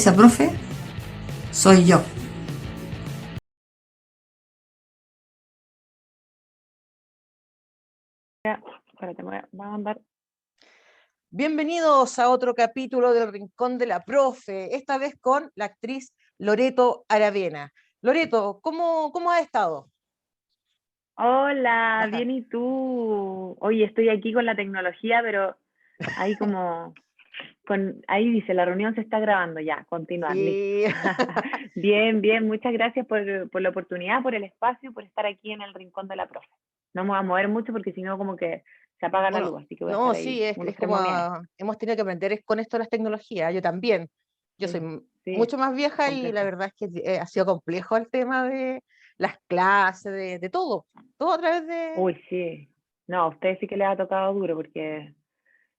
esa profe soy yo. Espérate, voy a mandar. Bienvenidos a otro capítulo del Rincón de la Profe, esta vez con la actriz Loreto Aravena. Loreto, ¿cómo has estado? Hola, bien, ¿y tú? Oye, estoy aquí con la tecnología, pero ahí ahí dice, la reunión se está grabando ya, continuar, listo. Sí. Bien, bien, muchas gracias por la oportunidad, por el espacio, por estar aquí en el Rincón de la Profe. No me voy a mover mucho porque si no como que se apaga la Bueno, luz, así que voy a no, estar sí, ahí es unos como ceremoniales. hemos tenido que aprender con esto de las tecnologías, yo también. Yo soy Sí, sí, mucho más vieja y la complejo. verdad es que ha sido complejo el tema de las clases, de todo a través de... Uy, sí. No, a ustedes sí que les ha tocado duro porque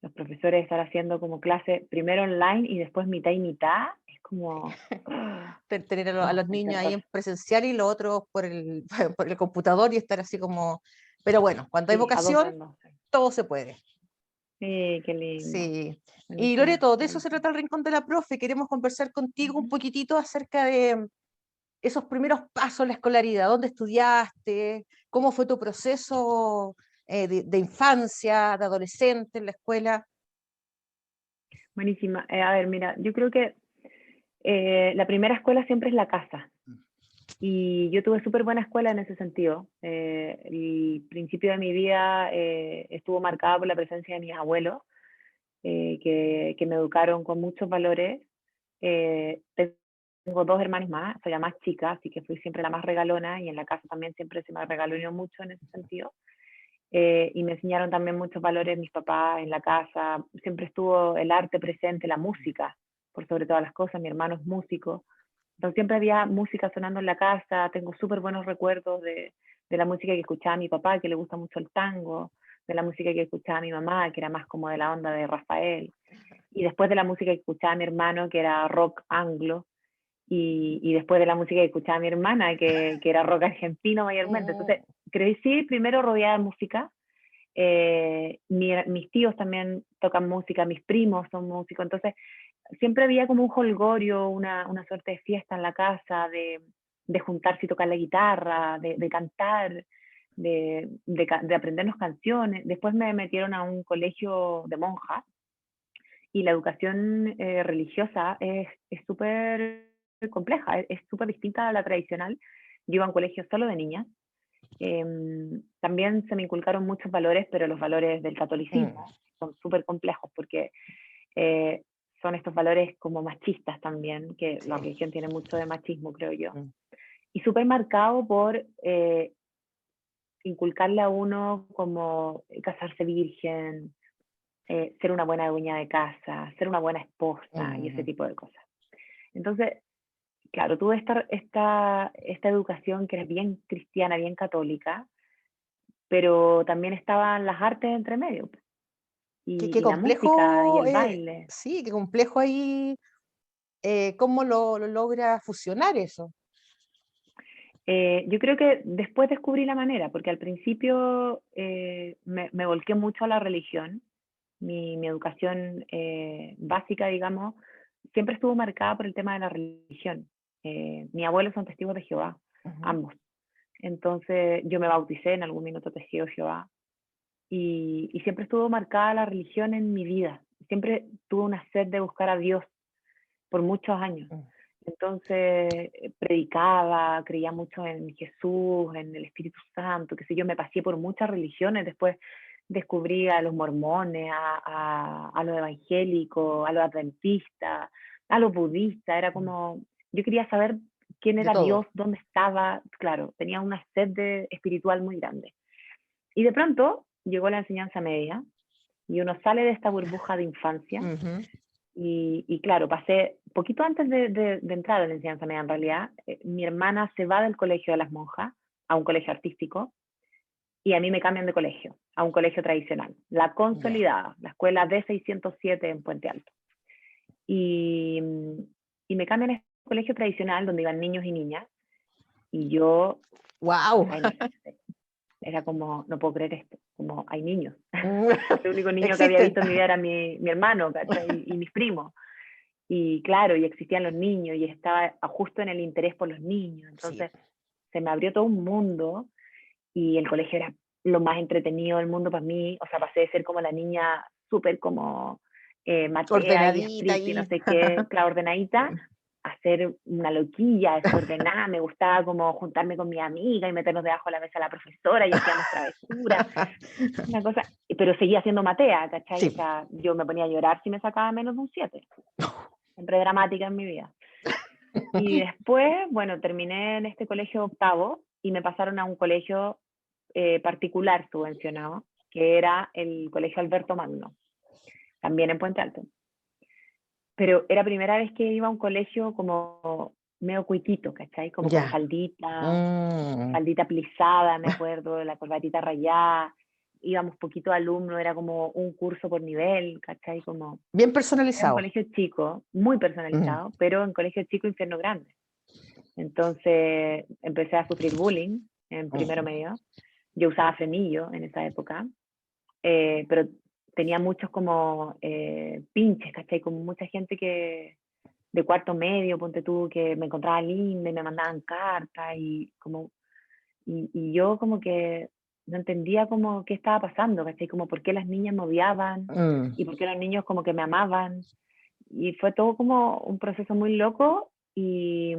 los profesores estar haciendo como clase primero online y después mitad y mitad, es como, tener a no, los un niños ahí terror. en presencial y los otros por el, por el computador y estar así como... Pero bueno, cuando hay Sí, a dos vocación, bandos. todo se puede. Sí, qué lindo. Sí. Y Buenísimo, Loreto, de eso se buenísimo. trata el Rincón de la Profe. Queremos conversar contigo un Ujú. poquitito acerca de esos primeros pasos en la escolaridad. ¿Dónde estudiaste? ¿Cómo fue tu proceso de infancia, de adolescente en la escuela? Buenísima. A ver, mira, yo creo que la primera escuela siempre es la casa. Y yo tuve súper buena escuela en ese sentido. El principio de mi vida estuvo marcada por la presencia de mis abuelos, que me educaron con muchos valores. Tengo dos hermanos más, soy la más chica, así que fui siempre la más regalona y en la casa también siempre se me regaló mucho en ese sentido. Y me enseñaron también muchos valores mis papás en la casa. Siempre estuvo el arte presente, la música, por sobre todas las cosas. Mi hermano es músico. Entonces siempre había música sonando en la casa. Tengo súper buenos recuerdos de la música que escuchaba mi papá, que le gusta mucho el tango, de la música que escuchaba mi mamá, que era más como de la onda de Rafael, y después de la música que escuchaba mi hermano, que era rock anglo, y después de la música que escuchaba mi hermana, que era rock argentino mayormente. Entonces, Mm, crecí primero rodeada de música. Mis tíos también tocan música, mis primos son músicos, entonces siempre había como un jolgorio, una suerte de fiesta en la casa, de juntarse y tocar la guitarra, de cantar, de aprendernos canciones. Después me metieron a un colegio de monjas y la educación religiosa es súper compleja, es súper distinta a la tradicional. Yo iba a un colegio solo de niñas. También se me inculcaron muchos valores, pero los valores del mm, catolicismo son súper complejos porque eh, son estos valores como machistas también, que la sí. religión tiene mucho de machismo, creo yo. Mm, Y súper marcado por inculcarle a uno como casarse virgen, ser una buena dueña de casa, ser una buena esposa y ese mm. tipo de cosas. Entonces, claro, tuve esta educación que era bien cristiana, bien católica, pero también estaban las artes entre medio, Qué y la música y complejo, el baile. sí, qué complejo ahí, cómo lo logra fusionar eso. Yo creo que después descubrí la manera, porque al principio me volqué mucho a la religión. Mi educación básica, digamos, siempre estuvo marcada por el tema de la religión. Mis abuelos son testigos de Jehová, Ujú. ambos. Entonces yo me bauticé en algún minuto testigo de Jehová y siempre estuvo marcada la religión en mi vida. Siempre tuve una sed de buscar a Dios por muchos años. Mm. Entonces predicaba, creía mucho en Jesús, en el Espíritu Santo, qué sé yo, me pasé por muchas religiones, después descubrí a los mormones, a los evangélicos, a los adventistas, a los budistas, era Mm. como, yo quería saber quién De era todo. Dios, dónde estaba, claro, tenía una sed espiritual muy grande. Y de pronto llegó la enseñanza media y uno sale de esta burbuja de infancia Ujú. y claro, pasé, poquito antes de entrar a la enseñanza media en realidad, mi hermana se va del colegio de las monjas a un colegio artístico y a mí me cambian de colegio, a un colegio tradicional, la Ya. consolidada, la escuela D607 en Puente Alto. Y, y me cambian a este colegio tradicional donde iban niños y niñas y yo, o ¡Wow! sea, era como, no puedo creer esto, como hay niños. El único niño que había Existen. visto en mi vida era mi hermano, ¿cachai? Y mis primos. Y claro, y existían los niños, y estaba justo en el interés por los niños. Sí. Entonces, se me abrió todo un mundo, y el colegio era lo más entretenido del mundo para mí. O sea, pasé de ser como la niña súper como matea y Ordenadita estricta y no ahí. sé qué, claro, ordenadita, a ser una loquilla, desordenada. Me gustaba como juntarme con mi amiga y meternos debajo de la mesa de la profesora y hacíamos travesuras, una cosa, pero seguía siendo matea, ¿cachai? Sí. O sea, yo me ponía a llorar si me sacaba menos de un 7. Siempre dramática en mi vida. Y después, bueno, terminé en este colegio octavo y me pasaron a un colegio particular subvencionado, que era el Colegio Alberto Magno, también en Puente Alto. Pero era primera vez que iba a un colegio como medio cuiquito, ¿cachai? Como con Ya. faldita plisada, me acuerdo, la corbatita rayada, íbamos poquito alumnos, era como un curso por nivel, ¿cachai? Como, Bien era un personalizado. colegio chico, muy personalizado, pero en colegio chico, infierno grande. Entonces empecé a sufrir bullying en primero medio. Yo usaba frenillo en esa época, pero tenía muchos como pinches, ¿cachai? Como mucha gente que de cuarto medio, ponte tú, que me encontraba linda y me mandaban cartas y yo como que no entendía como qué estaba pasando, ¿cachai? Como por qué las niñas me odiaban y por qué los niños como que me amaban. Y fue todo como un proceso muy loco y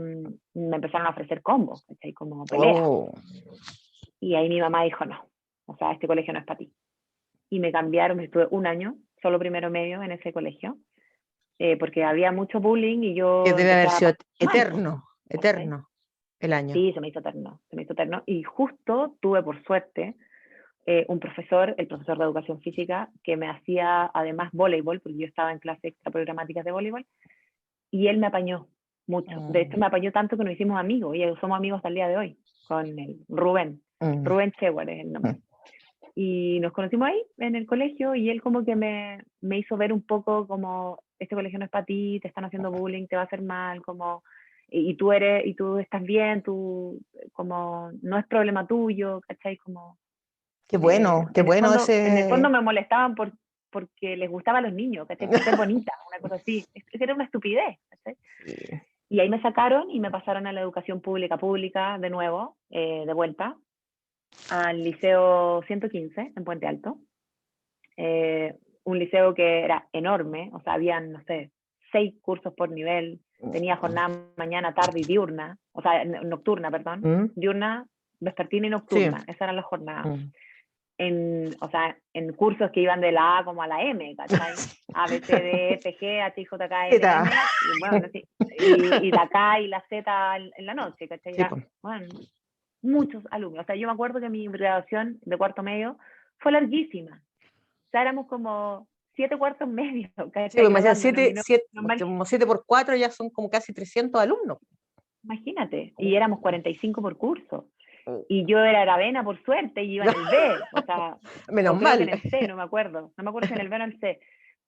me empezaron a ofrecer combos, ¿cachai? Como peleas. Oh. Y ahí mi mamá dijo, no, o sea, este colegio no es para ti. Y me cambiaron, estuve un año, solo primero medio en ese colegio, porque había mucho bullying y yo Que debe empecé haber a sido pasar mal, pues, eterno, ¿cachai? eterno el año. Sí, se me hizo eterno, se me hizo eterno. Y justo tuve, por suerte, un profesor, el profesor de educación física, que me hacía además voleibol, porque yo estaba en clases extraprogramáticas de voleibol, y él me apañó mucho. De hecho, me apañó tanto que nos hicimos amigos, y somos amigos hasta el día de hoy, con el Rubén. Rubén Chewar es el nombre. Y nos conocimos ahí, en el colegio, y él como que me hizo ver un poco como, este colegio no es para ti, te están haciendo bullying, te va a hacer mal, como, y tú estás bien, tú, como, no es problema tuyo, ¿cachai? Como, Qué bueno en el ese. fondo me molestaban porque les gustaba a los niños, ¿cachai? Por ser bonita, una cosa así. Era una estupidez, ¿cachai? Y ahí me sacaron y me pasaron a la educación pública de nuevo, de vuelta, al Liceo 115 en Puente Alto. Un liceo que era enorme, o sea, habían, no sé, 6 cursos por nivel, tenía jornada mañana, tarde y diurna, o sea, nocturna, perdón, diurna, vespertina y Sí. nocturna, esas eran las jornadas. O sea, en cursos que iban de la A como a la M, ¿cachai? A, B, C, D, F, G, H, I, J, K, L, M, y bueno, sí, y la K y la Z en la noche, ¿cachai? Sí, pues. Bueno, muchos alumnos. O sea, yo me acuerdo que mi graduación de cuarto medio fue larguísima. O sea, éramos como 7 cuartos medios, ¿cachai? Sí, pues me decían Graduándonos, 7, normal, como 7 por 4 ya son como casi 300 alumnos. imagínate, y éramos 45 por curso. Y yo era Aravena, por suerte, y iba en el B, o sea, Menos o creo que mal. en el C, no me acuerdo si en el B o en el C,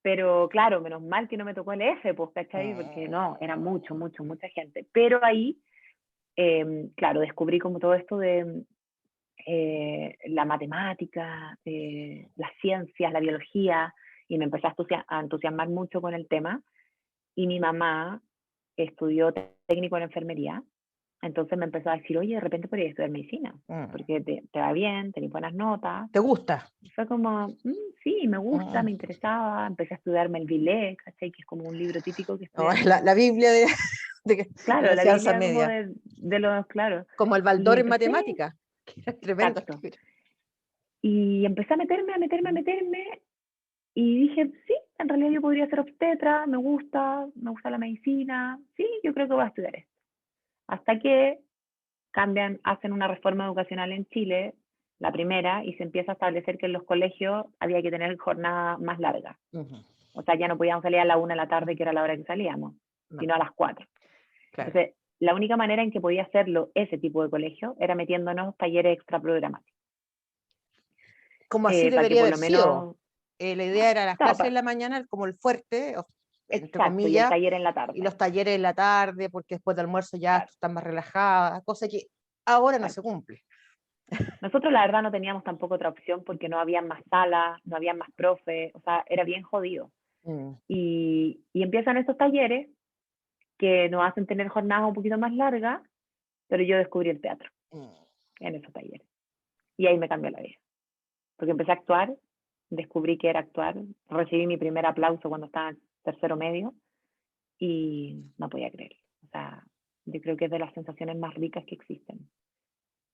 pero claro, menos mal que no me tocó el F, pues, ¿cachai? Porque no, era mucha gente, pero ahí, claro, descubrí como todo esto de la matemática, las ciencias, la biología, y me empecé a entusiasmar mucho con el tema, y mi mamá estudió técnico en enfermería. Entonces me empezó a decir, oye, de repente podrías estudiar medicina, porque te va bien, tenés buenas notas. ¿Te gusta? Y fue como, sí, me gusta, me interesaba. Empecé a estudiar Melville, ¿cachai? Que es como un libro típico que No, estudian. la Biblia de Claro, la la enseñanza Biblia como media. de los, claro. Como el Y Baldor en empecé, matemáticas. Tremendo exacto. libro. Y empecé a meterme. Y dije, sí, en realidad yo podría ser obstetra, me gusta la medicina. Sí, yo creo que voy a estudiar esto. Hasta que hacen una reforma educacional en Chile, la primera, y se empieza a establecer que en los colegios había que tener jornada más larga. O sea, ya no podíamos salir a la 1 de la tarde, que era la hora que salíamos, sino a las 4. Claro. Entonces, la única manera en que podía hacerlo ese tipo de colegio era metiéndonos talleres extraprogramáticos. Como así Para que debería por haber lo sido. menos... La idea era las No, clases en la mañana como el fuerte, entre exacto, y el comillas, taller en la y tarde. los talleres en la tarde, porque después del almuerzo ya Claro, están más relajadas, cosa que ahora no se exacto. cumple. Nosotros la verdad no teníamos tampoco otra opción porque no había más salas, no había más profes, o sea, era bien jodido. Y empiezan estos talleres que nos hacen tener jornadas un poquito más largas, pero yo descubrí el teatro en esos talleres. Y ahí me cambió la vida. Porque empecé a actuar, descubrí que era actuar, recibí mi primer aplauso cuando estaba en tercero medio y no podía creerlo. O sea, yo creo que es de las sensaciones más ricas que existen.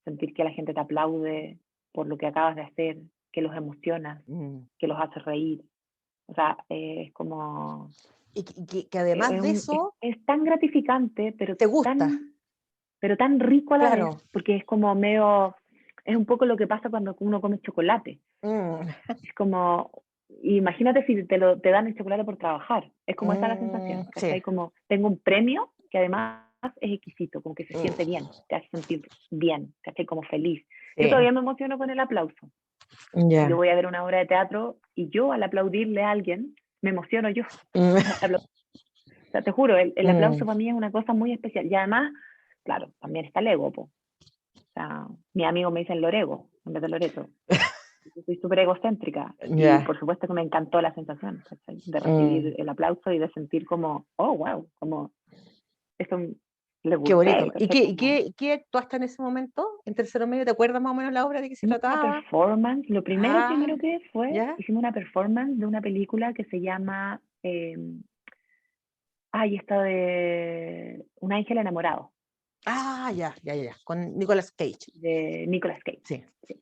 Sentir que la gente te aplaude por lo que acabas de hacer, que los emocionas, que los haces reír. O sea, es como... Y que además de eso, es tan gratificante, pero te gusta, tan rico a la claro. vez, porque es como medio... Es un poco lo que pasa cuando uno come chocolate. Es como... Imagínate si te dan el chocolate por trabajar. Es como esa la sensación. ¿Cachai? Sí. Como tengo un premio que además es exquisito, como que se siente bien, te hace sentir bien, ¿cachai? Como feliz. Yo Sí. todavía me emociono con el aplauso. Ya. Yo voy a ver una obra de teatro y yo al aplaudirle a alguien, me emociono yo. O sea, te juro, el aplauso para mí es una cosa muy especial. Y además, claro, también está el ego, po. O sea, mis amigos me dicen Lorego, en vez de Loreto. Yo soy súper egocéntrica y por supuesto que me encantó la sensación, ¿cachai? De recibir el aplauso y de sentir como, oh, wow, como esto le Qué bonito. gusté. ¿Y ¿Cachai? qué actuaste en ese momento? ¿En tercero medio? ¿Te acuerdas más o menos la obra de qué se Una trataba? performance, lo primero que fue, ¿ya? hicimos una performance de una película que se llama, esta de Un ángel enamorado, Ya. Con Nicolas Cage. de Nicolas Cage. Sí. Sí.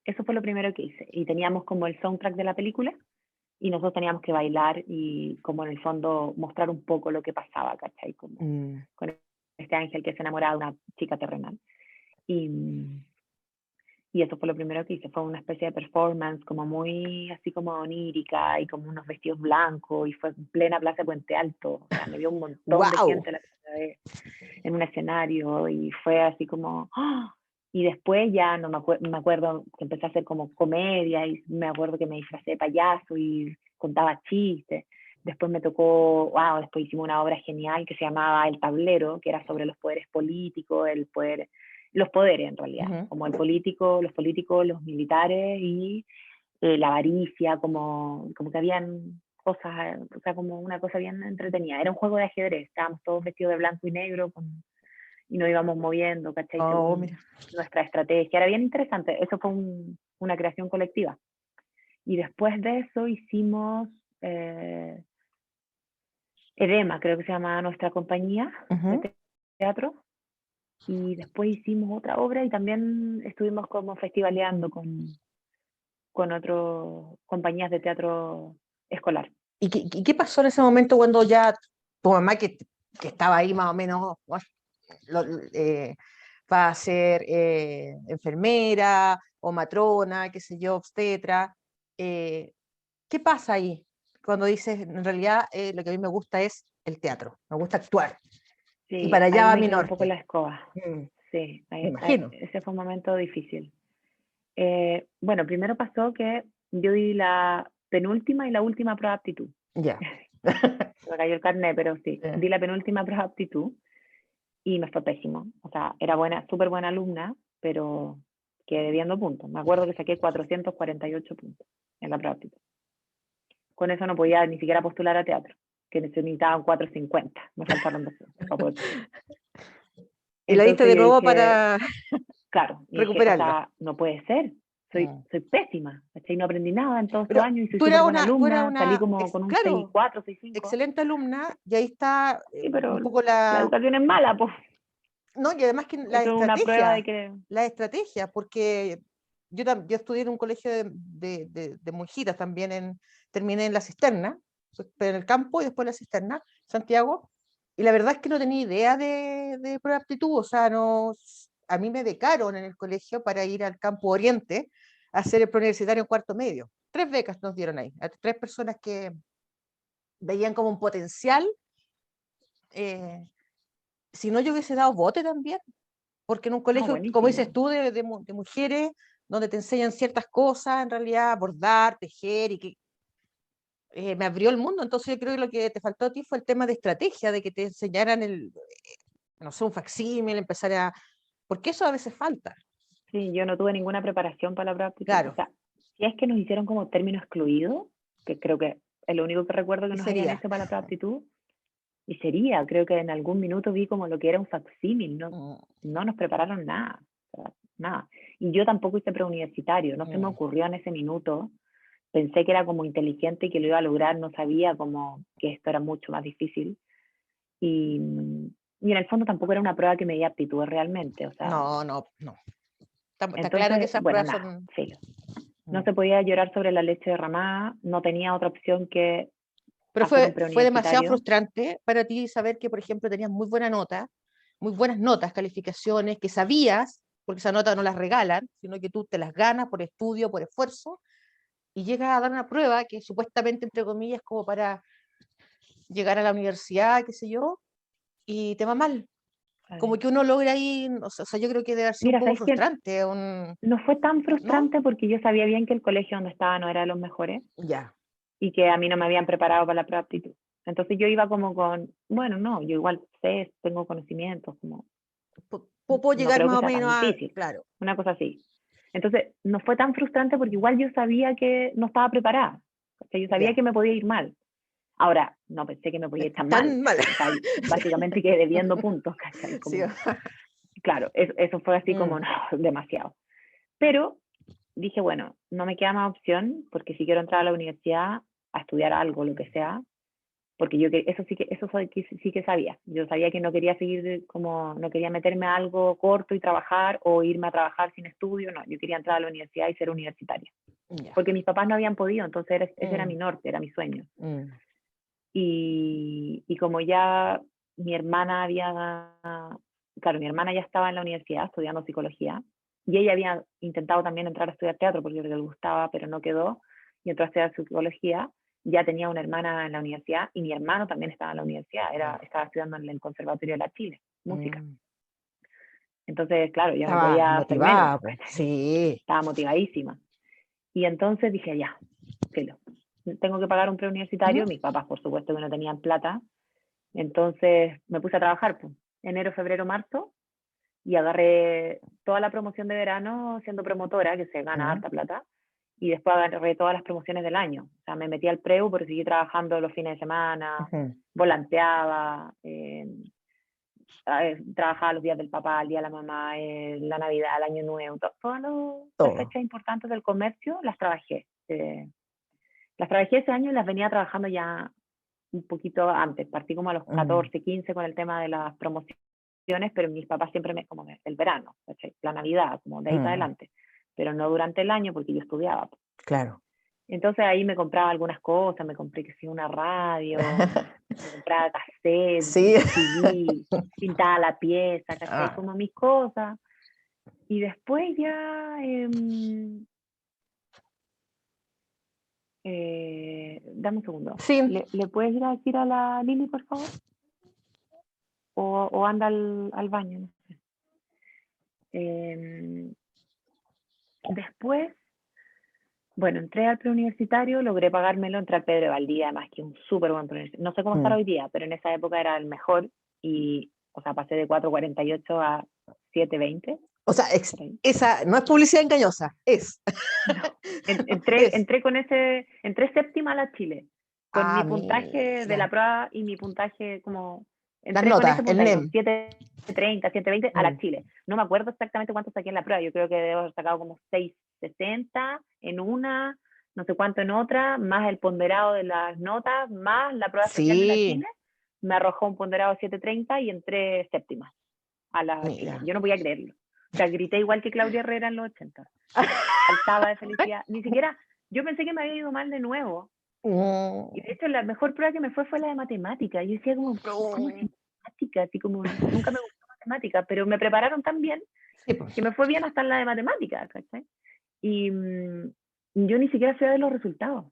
Eso fue lo primero que hice. Y teníamos como el soundtrack de la película y nosotros teníamos que bailar y como en el fondo mostrar un poco lo que pasaba, ¿cachai? Como con este ángel que se enamoraba de una chica terrenal. Y eso fue lo primero que hice, fue una especie de performance como muy así como onírica y como unos vestidos blancos y fue en plena Plaza de Puente Alto, o sea, me vio un montón de ¡Wow! gente la primera vez en un escenario y fue así como... ¡oh! Y después ya no me acuerdo que empecé a hacer como comedia y me acuerdo que me disfracé de payaso y contaba chistes. Después me tocó, después hicimos una obra genial que se llamaba El Tablero, que era sobre los poderes políticos, los poderes en realidad, como los políticos, los militares y la avaricia, como que habían cosas, o sea, como una cosa bien entretenida. Era un juego de ajedrez, estábamos todos vestidos de blanco y negro y nos íbamos moviendo, ¿cachai? Según nuestra estrategia. Era bien interesante, eso fue una creación colectiva. Y después de eso hicimos Edema, creo que se llamaba nuestra compañía de teatro, y después hicimos otra obra y también estuvimos como festivaleando con otras compañías de teatro escolar. ¿Y qué pasó en ese momento cuando ya tu mamá, que estaba ahí más o menos, va a ser enfermera o matrona, qué sé yo, obstetra? ¿Qué pasa ahí cuando dices, en realidad lo que a mí me gusta es el teatro, me gusta actuar? Y Sí, para allá ahí va me mi quedó un poco norte. la escoba. Sí, Me imagino. ese fue un momento difícil. Bueno, primero pasó que yo di la penúltima y la última prueba de aptitud. Ya. Me cayó el carnet, pero sí, di la penúltima prueba de aptitud y me fue pésimo. O sea, era súper buena alumna, pero quedé debiendo puntos. Me acuerdo que saqué 448 puntos en la prueba de aptitud. Con eso no podía ni siquiera postular a teatro, que necesitaban 450. Me faltaron 2 puntos para poder. Y la diste Entonces de yo nuevo dije, para claro, y dije, o recuperarlo. sea, no puede ser, soy pésima, ¿cachai? No aprendí nada en todos estos Pero años y soy tú súper eras buena alumna, salí una, como con un claro, 6,4, 6,5, excelente alumna, y ahí está sí, un pero poco la la... educación es mala, pues, No, y además que eso es una prueba de que... la estrategia, porque yo estudié en un colegio de monjitas también, terminé en la cisterna, en el campo y después en la cisterna, Santiago, y la verdad es que no tenía idea de prueba de aptitud, o sea, no, a mí me becaron en el colegio para ir al campo Oriente a hacer el preuniversitario en cuarto medio. 3 becas nos dieron ahí, a 3 personas que veían como un potencial. Si no, yo hubiese dado bote también, porque en un Ah, colegio, como dices buenísimo. tú, de mujeres, donde te enseñan ciertas cosas, en realidad, bordar, tejer, y que me abrió el mundo. Entonces yo creo que lo que te faltó a ti fue el tema de estrategia, de que te enseñaran no sé, un facsímil, empezar a... Porque eso a veces falta. Sí, yo no tuve ninguna preparación para la prueba de aptitud. O Claro, sea, si es que nos hicieron como término excluido, que creo que es lo único que recuerdo que ¿qué nos habían sería? hecho para la prueba de aptitud, Y sería, creo que en algún minuto vi como lo que era un facsímil, no, Mm, no nos prepararon nada, o sea, nada. Y yo tampoco hice preuniversitario, no se me mm. ocurrió en ese minuto. Pensé que era como inteligente y que lo iba a lograr, no sabía como que esto era mucho más difícil. Y, y en el fondo tampoco era una prueba que me diera aptitudes realmente, o sea, No, no, no. Está claro que entonces, esas bueno, pruebas nada, son... filo. No Mm. se podía llorar sobre la leche derramada, no tenía otra opción que Pero hacer un fue demasiado preuniversitario. frustrante para ti saber que, por ejemplo, tenías muy buena nota, muy buenas notas, calificaciones, que sabías, porque esa nota no las regalan, sino que tú te las ganas por estudio, por esfuerzo, y llegas a dar una prueba que supuestamente, entre comillas, como para llegar a la universidad, qué sé yo, y te va mal. Como que uno logra ahí, o sea, yo creo que debe haber sido un Mira, poco ¿sabes qué? frustrante, No fue tan ¿no? frustrante porque yo sabía bien que el colegio donde estaba no era de los mejores Ya. y que a mí no me habían preparado para la prueba de aptitud. Entonces yo iba como con, bueno, no, yo igual sé, tengo conocimientos, como Puedo no llegar creo que más o sea tan menos a, difícil, claro, una cosa así. Entonces no fue tan frustrante porque igual yo sabía que no estaba preparada, o sea, yo sabía ya. que me podía ir mal. Ahora, no pensé que me podía ir tan mal, Tan mal. o sea, básicamente quedé debiendo puntos, ¿cachai? Sí. Como, claro, eso fue así como, Mm, no, demasiado. Pero dije, bueno, no me queda más opción, porque si quiero entrar a la universidad a estudiar algo, lo que sea, porque yo que eso sí que sí que sabía. Yo sabía que no quería seguir como no quería meterme a algo corto y trabajar o irme a trabajar sin estudio, no, yo quería entrar a la universidad y ser universitaria, ya. porque mis papás no habían podido, entonces ese era mi Mm, norte, era mi sueño. mm, Y como ya mi hermana había, claro, mi hermana ya estaba en la universidad estudiando psicología y ella había intentado también entrar a estudiar teatro porque le gustaba, pero no quedó y entró a estudiar psicología. Ya tenía una hermana en la universidad y mi hermano también estaba en la universidad, estaba estudiando en el Conservatorio de la Chile, música. mm. Entonces, claro, yo no Estaba podía hacer menos, motivada, pues. Sí. estaba motivadísima. Y entonces dije, ya, filo, tengo que pagar un preuniversitario, Ujú. mis papás por supuesto que no tenían plata. Entonces me puse a trabajar, pues, enero, febrero, marzo, y agarré toda la promoción de verano siendo promotora, que se gana Mm, harta plata, y después agarré todas las promociones del año. O sea, me metí al preu, pero seguí trabajando los fines de semana, ujú. volanteaba, trabajaba los días del papá, el día de la mamá, la Navidad, el Año Nuevo, todas las Todo. fechas importantes del comercio las trabajé. Las trabajé ese año y las venía trabajando ya un poquito antes, partí como a los Mm, 14, 15 con el tema de las promociones, pero mis papás siempre como el verano, ¿cachai? La Navidad, como de ahí para mm, adelante, pero no durante el año porque yo estudiaba. claro. Entonces ahí me compraba algunas cosas, me compré que sí una radio, me compraba cassette, Sí. CD, pintaba la pieza, ¿cachai? Ah, Como mis cosas. Y después ya, dame un segundo. sí. ¿Le puedes ir a decir a la Lili, por favor? O anda al baño, no sé. Eh, después, bueno, entré al preuniversitario, logré pagármelo, entré al Pedro de Valdivia, además que un súper buen preuniversitario. No sé cómo estará Mm. hoy día, pero en esa época era el mejor y, o sea, pasé de 4,48 a 7,20. O sea, Por ahí. esa no es publicidad engañosa, es. No, entré, Es. entré con entré séptima a la Chile, con Ah, mi puntaje de la mira. prueba y mi puntaje como, Las entré con notas, ese el puntaje, con NEM. 7,30, 7,20 a la Mm. Chile. No me acuerdo exactamente cuánto saqué en la prueba, yo creo que debo haber sacado como 6,60 en una, no sé cuánto en otra, más el ponderado de las notas, más la prueba especial de la Sí, Chile, me arrojó un ponderado de 7,30 y entré séptima a la Chile. mira. Yo no podía creerlo. O sea, grité igual que Claudia Herrera en los 80, saltaba de felicidad. Ni siquiera, yo pensé que me había ido mal de nuevo. Y de Mm. hecho, la mejor prueba que me fue la de matemática. Yo decía como, ¿cómo es Mm. matemática? Así como, nunca me gustó matemática, pero me prepararon tan bien Sí, pues. que me fue bien hasta en la de matemática, ¿cachai? Y yo ni siquiera fui a ver los resultados.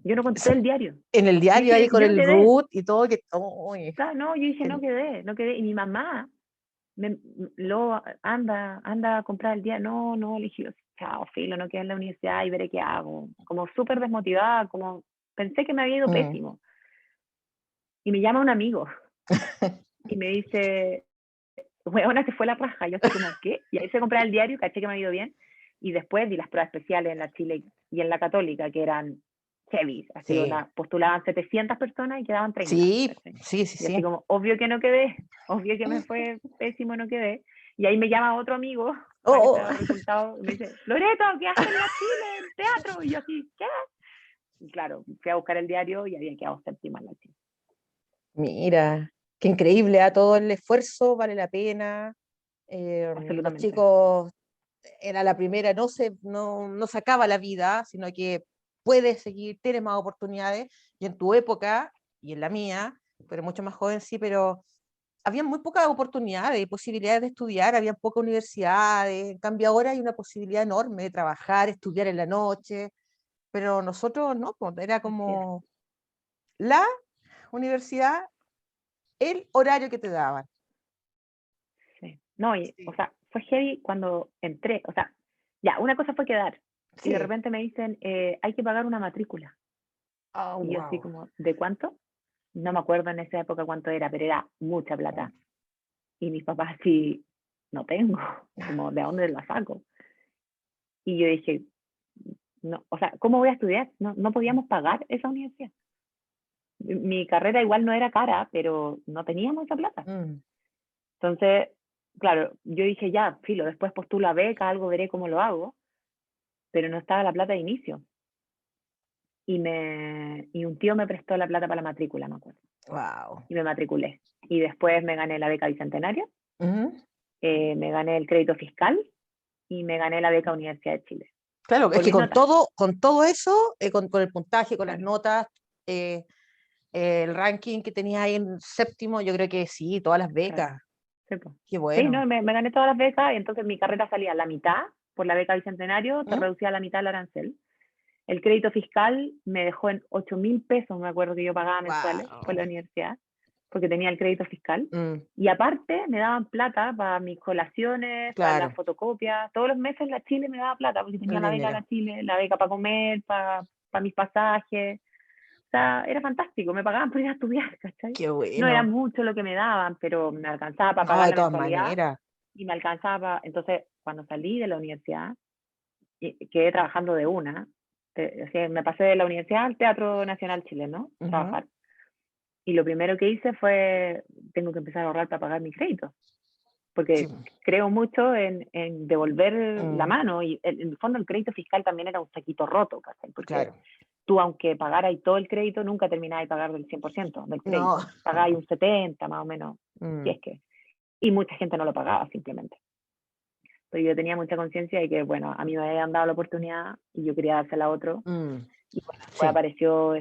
Yo no contesté el diario. En el Yo diario ahí dije, con yo no el quedé. root y todo, que, uy, Claro, no, yo dije, no quedé, no quedé. Y mi mamá anda a comprar el día. No, no, le dije, chao, filo, no quedé en la universidad y veré qué hago. Como súper desmotivada, como pensé que me había ido mm. pésimo. Y me llama un amigo y me dice, weona, se fue la raja. Y yo así como, ¿qué? Y ahí se compraba el diario, caché que me había ido bien. Y después di las pruebas especiales en la Chile y en la Católica, que eran heavy, así Sí. postulaban 700 personas y quedaban 30. Sí, ¿cachai? sí, sí, Y así sí. como, obvio que no quedé, obvio que me fue pésimo, no quedé. Y ahí me llama otro amigo para que Oh, sea resultado y me dice, Loreto, quedaste en la Chile, en teatro. Y yo así, ¿qué? Y claro, fui a buscar el diario y había quedado séptima en la Chile. mira, qué increíble, todo el esfuerzo vale la pena. Los Absolutamente. chicos, era la primera, no se acaba la vida, sino que puedes seguir, tienes más oportunidades, y en tu época, y en la mía, pero mucho más joven sí, pero había muy pocas oportunidades y posibilidades de estudiar, había pocas universidades, en cambio ahora hay una posibilidad enorme de trabajar, estudiar en la noche, pero nosotros no, pues, era Así es. como la universidad, el horario que te daban. Sí. No, y, o Sí. sea, fue heavy cuando entré. O sea, ya, una cosa fue quedar. Y de Sí. repente me dicen, hay que pagar una matrícula. Oh, Y yo así wow. como, ¿de cuánto? No me acuerdo en esa época cuánto era, pero era mucha plata. Y mis papás así, no tengo, como, ¿de dónde la saco? Y yo dije, no, o sea, ¿cómo voy a estudiar? No, no podíamos pagar esa universidad. Mi carrera igual no era cara, pero no teníamos esa plata. Mm, Entonces, claro, yo dije, ya, filo, después postulo a beca, algo veré cómo lo hago, pero no estaba la plata de inicio. Y un tío me prestó la plata para la matrícula, me acuerdo. wow. Y me matriculé. Y después me gané la beca Bicentenario, Ujú. me gané el crédito fiscal y me gané la beca Universidad de Chile. Claro, es Por que mis notas, con todo eso, con el puntaje, con las claro. notas, eh, el ranking que tenías ahí en séptimo, yo creo que sí, todas las Claro. becas. Sí, pues. Qué Sí, bueno. no, me gané todas las becas y entonces mi carrera salía a la mitad por la beca Bicentenario, te ¿Mm? reducía a la mitad el arancel. El crédito fiscal me dejó en 8.000 pesos, me acuerdo que yo pagaba mensuales por Wow. la universidad, porque tenía el crédito fiscal. Mm, Y aparte me daban plata para mis colaciones, para las claro, fotocopias. Todos los meses la Chile me daba plata, porque tenía el la beca de dinero. la Chile, la beca para comer, para mis pasajes. O sea, era fantástico, me pagaban por ir a estudiar, ¿cachai? Qué No era bueno. mucho lo que me daban, pero me alcanzaba para No, pagar de la todas mensualidad maneras. y me alcanzaba. Entonces, cuando salí de la universidad, quedé trabajando de una. O sea, me pasé de la universidad al Teatro Nacional Chileno, Ujú. trabajar. Y lo primero que hice fue, tengo que empezar a ahorrar para pagar mi crédito, Sí. porque creo mucho en devolver la Mm, mano y en el fondo el crédito fiscal también era un saquito roto, ¿cachai? Porque claro. tú aunque pagaras todo el crédito, nunca terminabas de pagar del 100% del No. crédito, pagáis un 70 más o menos, si Mm, es que, y mucha gente no lo pagaba simplemente. Pero yo tenía mucha conciencia de que, bueno, a mí me habían dado la oportunidad y yo quería dársela a otro, mm, y bueno, después sí. apareció,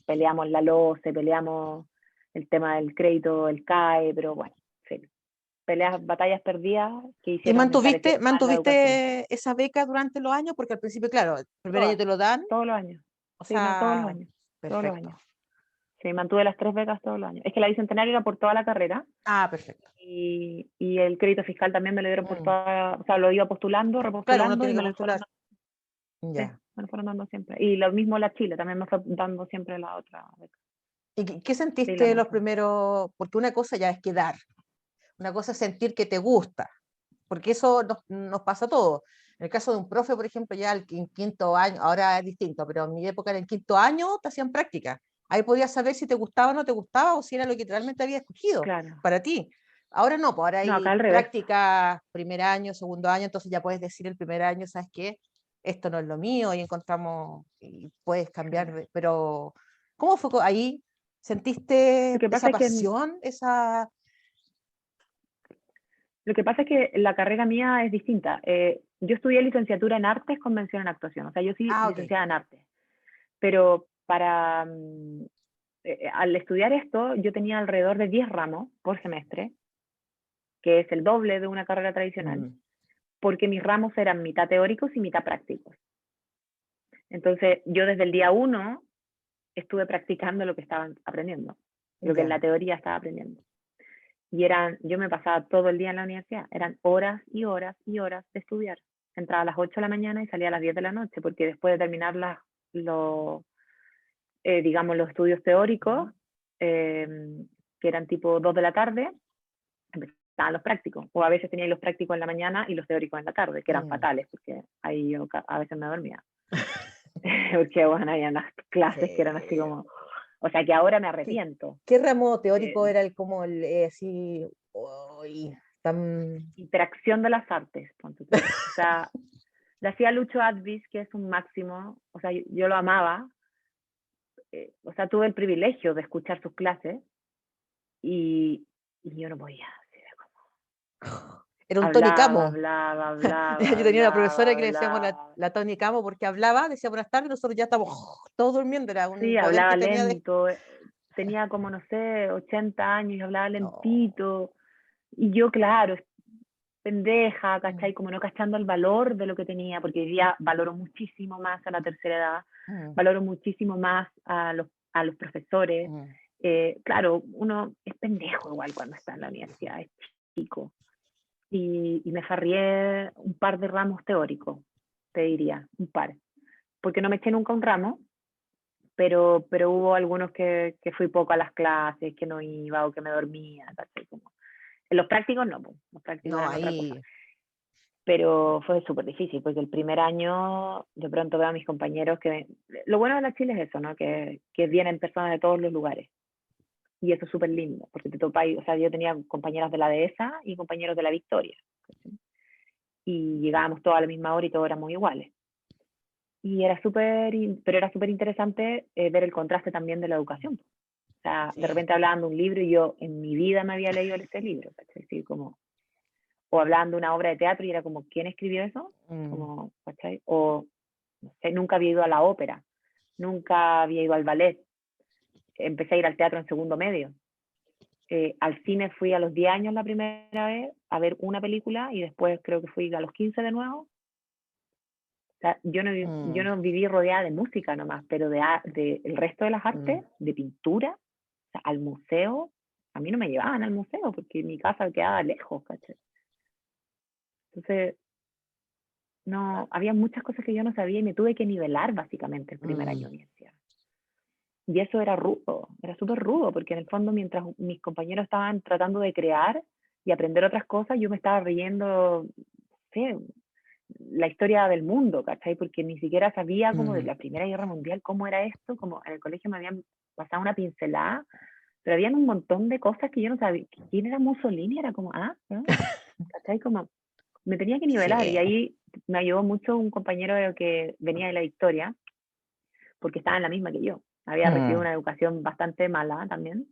peleamos la LOCE, peleamos el tema del crédito, el CAE, pero bueno, sí, peleas, batallas perdidas que ¿Y hicieron encarecer más la educación. mantuviste esa beca durante los años? Porque al principio, claro, el primer año Todas, te lo dan, todos los años. o Sí, no, todos los sea, años, todos los perfecto. años. Sí, mantuve las 3 becas todos los años. Es que la Bicentenario era por toda la carrera Ah, perfecto. y el crédito fiscal también me lo dieron por Mm, toda, o sea, lo iba postulando, claro, uno repostulando y tiene que me lo fueron postular. dando, sí, Ya. me lo fueron dando siempre. Y lo mismo la Chile, también me fue dando siempre la otra beca. ¿Y qué Sí, la sentiste los mantuve. primeros? Porque una cosa ya es quedar, una cosa es sentir que te gusta, porque eso nos pasa a todos. En el caso de un profe, por ejemplo, ya en quinto año, ahora es distinto, pero en mi época en el quinto año te hacían práctica. Ahí podías saber si te gustaba o no te gustaba o si era lo que realmente había escogido Claro. para ti. Ahora no, pues ahora No, acá hay al revés. práctica primer año, segundo año, entonces ya puedes decir el primer año, ¿sabes qué? Esto no es lo mío y encontramos, y puedes cambiar, Claro. pero ¿cómo fue ahí? Lo ¿Sentiste que esa pasa es que pasión? Esa... Lo que pasa es que la carrera mía es distinta. Yo estudié licenciatura en artes con mención en actuación, o sea, yo sí Ah, ok. licenciada en artes, pero al estudiar esto yo tenía alrededor de 10 ramos por semestre, que es el doble de una carrera tradicional, Mm, porque mis ramos eran mitad teóricos y mitad prácticos. Entonces yo desde el día 1 estuve practicando lo que estaba aprendiendo, lo que en ya. la teoría estaba aprendiendo. Y yo me pasaba todo el día en la universidad, eran horas y horas y horas de estudiar. Entraba a las 8 de la mañana y salía a las 10 de la noche, porque después de terminar digamos, los estudios teóricos, eh, que eran tipo 2 de la tarde, empezaban los prácticos. O a veces tenía los prácticos en la mañana y los teóricos en la tarde, que eran Mm. fatales, porque ahí yo a veces me dormía. porque bueno, había unas clases que eran así Sí. como, o sea, que ahora me arrepiento. ¿Qué ramo teórico Eh, era el como el, así, uy, tan... Interacción de las artes, ponte tú. O sea, le hacía Lucho Advis, que es un máximo, o sea, yo lo amaba, o sea, tuve el privilegio de escuchar sus clases y yo no podía, así de como, Era un Tony hablaba, Camo. hablaba, hablaba, Yo tenía una hablaba, profesora que le decíamos hablaba. la Tony Camo porque hablaba, decía buenas tardes, nosotros ya estábamos todos durmiendo, era un Sí, poder que hablaba tenía de... lento, tenía como, no sé, 80 años y hablaba No. lentito. Y yo, claro, pendeja, Mm, ¿cachai? Como no cachando el valor de lo que tenía, porque hoy día valoro muchísimo más a la tercera edad, mm, valoro muchísimo más a los profesores. mm. Claro, uno es pendejo igual cuando está en la universidad, es chico. Y me farrié un par de ramos teóricos, te diría, un par. Porque no me eché nunca un ramo, pero hubo algunos que fui poco a las clases, que no iba o que me dormía, ¿cachai? Como, en los prácticos no, pues, los prácticos No, eran otra cosa. ahí... Pero fue súper difícil, porque el primer año de pronto veo a mis compañeros que... Lo bueno de la Chile es eso, ¿no? Que vienen personas de todos los lugares. Y eso es súper lindo, porque te topas, o sea, yo tenía compañeras de la Dehesa y compañeros de la Victoria. ¿Cachai? Y llegábamos todos a la misma hora y todos éramos iguales. Y era pero era súper interesante ver el contraste también de la educación. O sea, de Sí. repente hablaban de un libro y yo en mi vida me había leído este libro, ¿cachai? Así como, o hablaban de una obra de teatro y era como, ¿quién escribió eso? Mm, Como, ¿cachai? O, no sé, nunca había ido a la ópera, nunca había ido al ballet, empecé a ir al teatro en segundo medio. Al cine fui a los 10 años la primera vez a ver una película y después creo que fui a los 15 de nuevo. O sea, yo mm, no viví rodeada de música nomás, pero de el resto de las mm. artes, de pintura, o sea, al museo, a mí no me llevaban al museo porque mi casa quedaba lejos, ¿cachai? Entonces, no, había muchas cosas que yo no sabía y me tuve que nivelar básicamente el primer año Mm, de universidad. Y eso era rudo, era súper rudo, porque en el fondo mientras mis compañeros estaban tratando de crear y aprender otras cosas, yo me estaba riendo, no sé, la historia del mundo, ¿cachai? Porque ni siquiera sabía como de mm. la Primera Guerra Mundial, cómo era esto, como en el colegio me habían pasado una pincelada, pero habían un montón de cosas que yo no sabía. ¿Quién era Mussolini? Era como, ¿no? ¿Cachai? Como, me tenía que nivelar y Sí. ahí me ayudó mucho un compañero que venía de la Victoria, porque estaba en la misma que yo. Había recibido Mm, una educación bastante mala también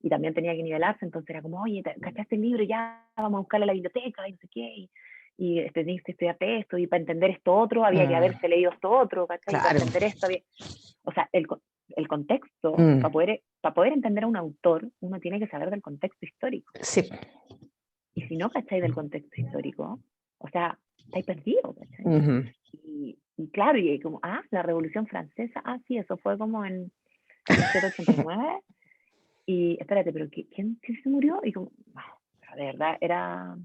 y también tenía que nivelarse, entonces era como, oye, ¿cachaste el libro? Ya, vamos a buscarle a la biblioteca y no sé qué. Y tenías que estudiarte esto y para entender esto otro había que mm. haberse leído esto otro, ¿cachai? Y para Claro. entender esto había... O sea, el contexto, Mm, para poder entender a un autor, uno tiene que saber del contexto histórico. sí. Y si no cacháis del contexto histórico, o sea, estáis perdidos, ¿cachai? Ujú. Y claro, y como, la Revolución Francesa, sí, eso fue como en 1789, y espérate, pero ¿quién se murió? Y como, no, pero de verdad,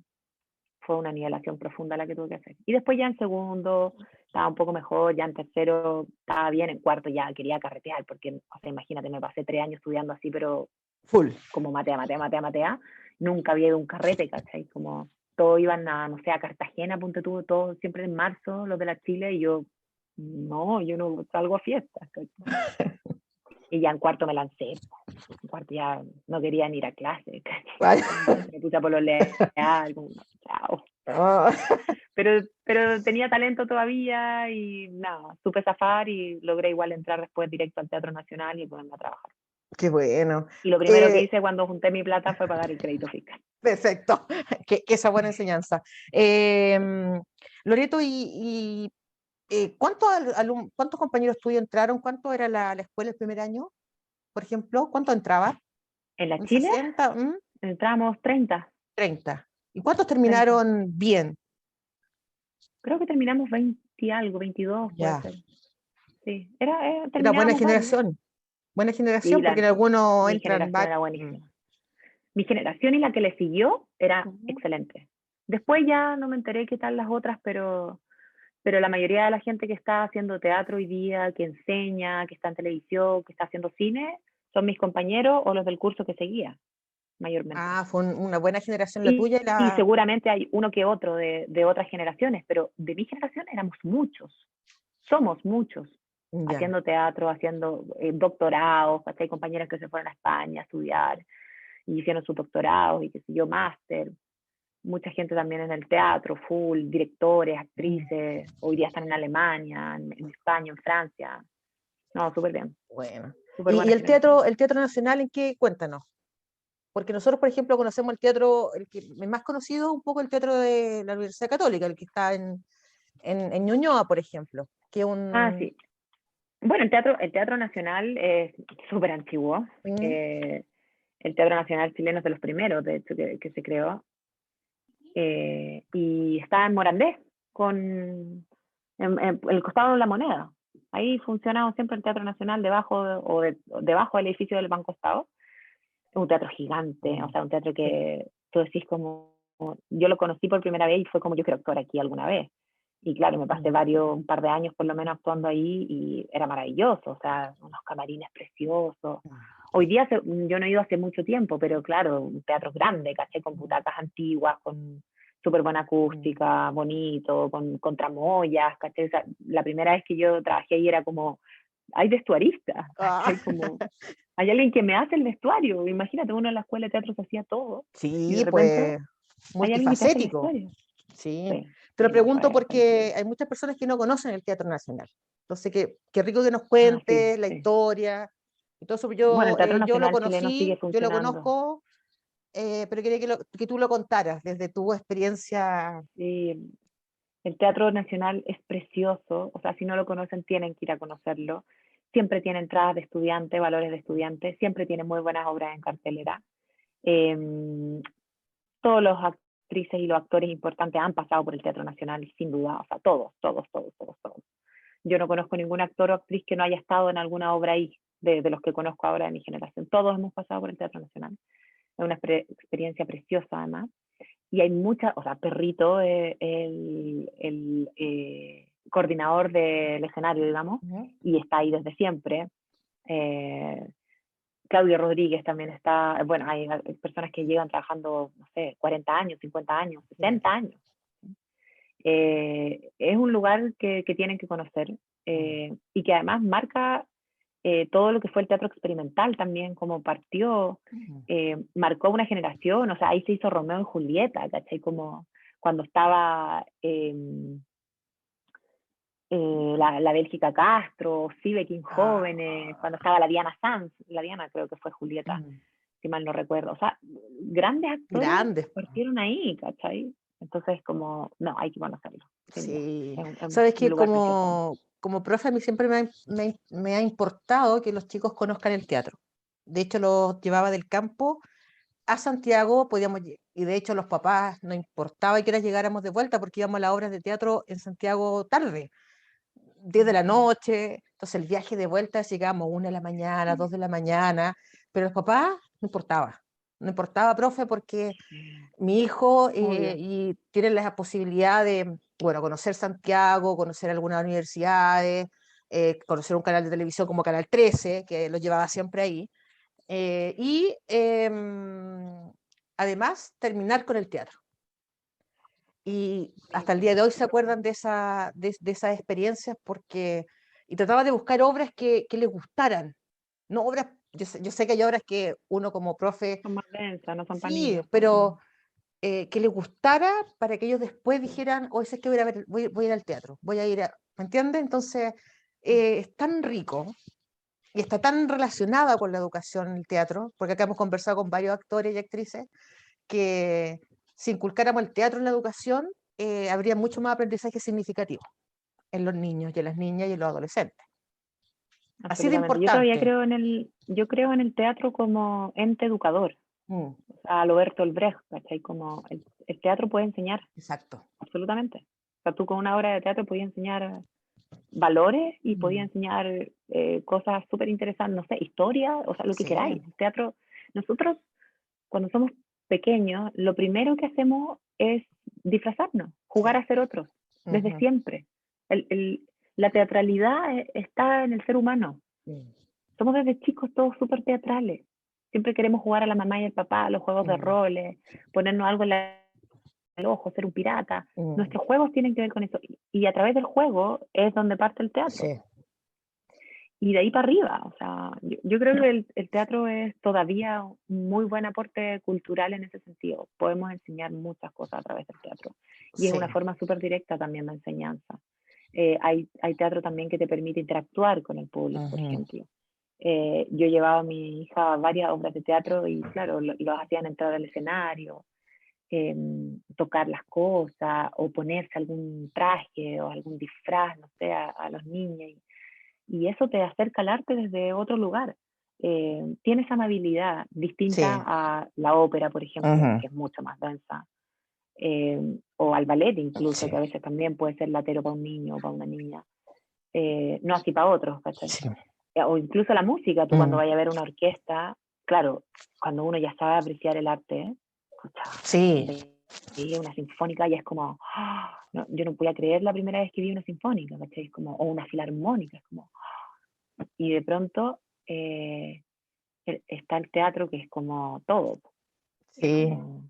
fue una nivelación profunda la que tuve que hacer. Y después ya en segundo estaba un poco mejor, ya en tercero estaba bien, en cuarto ya quería carretear, porque, o sea, imagínate, me pasé 3 años estudiando así, pero Full. como matea, nunca había ido a un carrete, ¿cachai? Como todos iban a, no sé, a Cartagena, ponte tú, todos siempre en marzo, los de la Chile, y yo, no, yo no salgo a fiestas, ¿cachai? Y ya en cuarto me lancé, en cuarto ya no quería ni ir a clase, Vaya. me puse a pololear, como, chao. Ah, Pero tenía talento todavía y nada, supe zafar y logré igual entrar después directo al Teatro Nacional y ponerme a trabajar. qué bueno. Y lo primero que hice cuando junté mi plata fue pagar el crédito fiscal. Perfecto. Que esa buena enseñanza. Loreto, ¿cuántos compañeros tuyos entraron? ¿Cuánto era la escuela el primer año? Por ejemplo, ¿cuánto entraba? En la ¿Un Chile 60? entramos 30. 30. ¿Y cuántos 30. terminaron bien? Creo que terminamos 20 y algo, 22 puede Ya. ser. Sí, Era terminábamos varios. buena Sí, generación, porque en algunos mi entran generación era buenísima. Mi generación y la que le siguió era Ujú. excelente. Después ya no me enteré qué tal las otras, pero la mayoría de la gente que está haciendo teatro hoy día, que enseña, que está en televisión, que está haciendo cine, son mis compañeros o los del curso que seguía, mayormente. Fue una buena generación la Y, tuya y y la... seguramente hay uno que otro de otras generaciones, pero de mi generación éramos muchos, somos muchos. Ya. haciendo teatro, haciendo doctorados, ¿cachai? Compañeras que se fueron a España a estudiar y hicieron sus doctorados y qué sé yo, máster. Mucha gente también en el teatro, full, directores, actrices, hoy día están en Alemania, en España, en Francia. No, súper bien, Bueno. súper Y buena el generación. Teatro Nacional, ¿en qué? Cuéntanos. Porque nosotros, por ejemplo, conocemos el teatro, el que es más conocido, un poco el teatro de la Universidad Católica, el que está en Ñuñoa, por ejemplo, que es Ah, un... sí. Bueno, el teatro Nacional es súper antiguo. Mm, Eh, el Teatro Nacional chileno es de los primeros, de hecho, que se creó. Y está en Morandé, en el costado de la Moneda. Ahí funcionaba siempre el Teatro Nacional debajo del edificio del Banco Estado. Es un teatro gigante, o sea, un teatro sí. que tú decís como, yo lo conocí por primera vez y fue como yo quiero actuar aquí alguna vez. Y claro, me pasé un par de años por lo menos actuando ahí y era maravilloso, o sea, unos camarines preciosos. Hoy día yo no he ido hace mucho tiempo, pero claro, un teatro grande, caché, con butacas antiguas, con súper buena acústica, bonito, con tramoyas, caché. O sea, la primera vez que yo trabajé ahí era como, hay vestuaristas, Ah, caché, como, hay alguien que me hace el vestuario. Imagínate, uno en la escuela de teatro se hacía todo y de sí, repente pues, hay alguien que te hace el multifacético. vestuario. Sí. Sí, Te lo sí, no, pregunto fue porque increíble. hay muchas personas que no conocen el Teatro Nacional. Entonces, qué rico que nos Ah, sí, cuentes la sí. historia. Entonces, Bueno, el Teatro yo lo Nacional chileno sigue conocí, yo lo funcionando. conozco, pero quería que tú lo contaras desde tu experiencia. Sí, el Teatro Nacional es precioso, o sea, si no lo conocen tienen que ir a conocerlo. Siempre tiene entradas de estudiante, valores de estudiante, siempre tiene muy buenas obras en cartelera. Eh, todos los actrices y los actores importantes han pasado por el Teatro Nacional, sin duda, o sea, todos, todos, todos, todos, todos. Yo no conozco ningún actor o actriz que no haya estado en alguna obra ahí, de los que conozco ahora de mi generación. Todos hemos pasado por el Teatro Nacional. Es una experiencia preciosa, además. Y hay muchas, o sea, Perrito, el coordinador del escenario, digamos, Ujú. y está ahí desde siempre. Eh, Claudio Rodríguez también está, bueno, hay personas que llegan trabajando, no sé, 40 años, 50 años, Fíjate. 60 años. Es un lugar que tienen que conocer Mm. y que además marca todo lo que fue el teatro experimental también, como partió, Mm. marcó una generación, o sea, ahí se hizo Romeo y Julieta, ¿cachai? Como cuando estaba la Bélgica Castro, Sibekin Jóvenes, Ah, cuando estaba la Diana Sanz, la Diana creo que fue Julieta, mm. si mal no recuerdo, o sea, grandes actores Grandes. partieron ahí, ¿cachai? Entonces, como, no, hay que conocerlo, sin duda, Sí. es Sabes un que lugar precioso. como profe a mí siempre me ha importado que los chicos conozcan el teatro. De hecho, los llevaba del campo a Santiago, y de hecho los papás no importaba que hora llegáramos de vuelta porque íbamos a las obras de teatro en Santiago tarde, 10 de la noche, entonces el viaje de vuelta llegamos 1 de la mañana, 2 de la mañana, pero los papás no importaba, profe, porque mi hijo Obvio. y tiene la posibilidad de, bueno, conocer Santiago, conocer algunas universidades, conocer un canal de televisión como Canal 13, que lo llevaba siempre ahí, y además terminar con el teatro. Y hasta el día de hoy se acuerdan de esas experiencias porque, y trataba de buscar obras que les gustaran, no obras, yo sé que hay obras que uno como profe, Son más densas, no son para sí, niños. Po. pero que les gustara para que ellos después dijeran, hoy sé que voy a ir al teatro, voy a ir a, ¿me entiendes? Entonces, es tan rico y está tan relacionada con la educación el teatro, porque acá hemos conversado con varios actores y actrices, que si inculcáramos el teatro en la educación, habría mucho más aprendizaje significativo en los niños y en las niñas y en los adolescentes. Así de Absolutamente. importante. Yo creo en el teatro como ente educador, Mm, a lo Bertolt Brecht, ¿cachai? Como el teatro puede enseñar, exacto. absolutamente. O sea, tú con una obra de teatro podías enseñar valores y podías Mm, enseñar cosas súper interesantes, no sé, historia, o sea, lo que sí, queráis. El teatro, nosotros cuando somos pequeños, lo primero que hacemos es disfrazarnos, sí. jugar a ser otros, desde Ujú, siempre. La teatralidad está en el ser humano. mm, Somos desde chicos todos súper teatrales. Siempre queremos jugar a la mamá y al papá, a los juegos de mm, roles, ponernos algo en el ojo, ser un pirata. mm, Nuestros juegos tienen que ver con eso. Y a través del juego es donde parte el teatro. sí. y de ahí para arriba. O sea, yo creo que el teatro es todavía un muy buen aporte cultural en ese sentido. Podemos enseñar muchas cosas a través del teatro. Y es Sí. una forma súper directa también de enseñanza. Hay teatro también que te permite interactuar con el público, por Ujú. ejemplo. Yo llevaba a mi hija a varias obras de teatro y claro, los hacían entrar al escenario, tocar las cosas o ponerse algún traje o algún disfraz, no sé, a los niños. Y eso te acerca al arte desde otro lugar. Tiene esa amabilidad Sí. distinta a la ópera, por ejemplo, Ujú. que es mucho más densa. O al ballet incluso, Sí. que a veces también puede ser latero para un niño o para una niña. No así para otros, ¿cachai? Sí. O incluso la música, tú cuando Mm. vayas a ver una orquesta, claro, cuando uno ya sabe apreciar el arte, escucha, Sí. veía una sinfónica y es como, ¡ah! No, yo no podía creer la primera vez que vi una sinfónica, ¿cachai? Es como, o una filarmónica, es como, y de pronto está el teatro que es como todo, es Sí. como,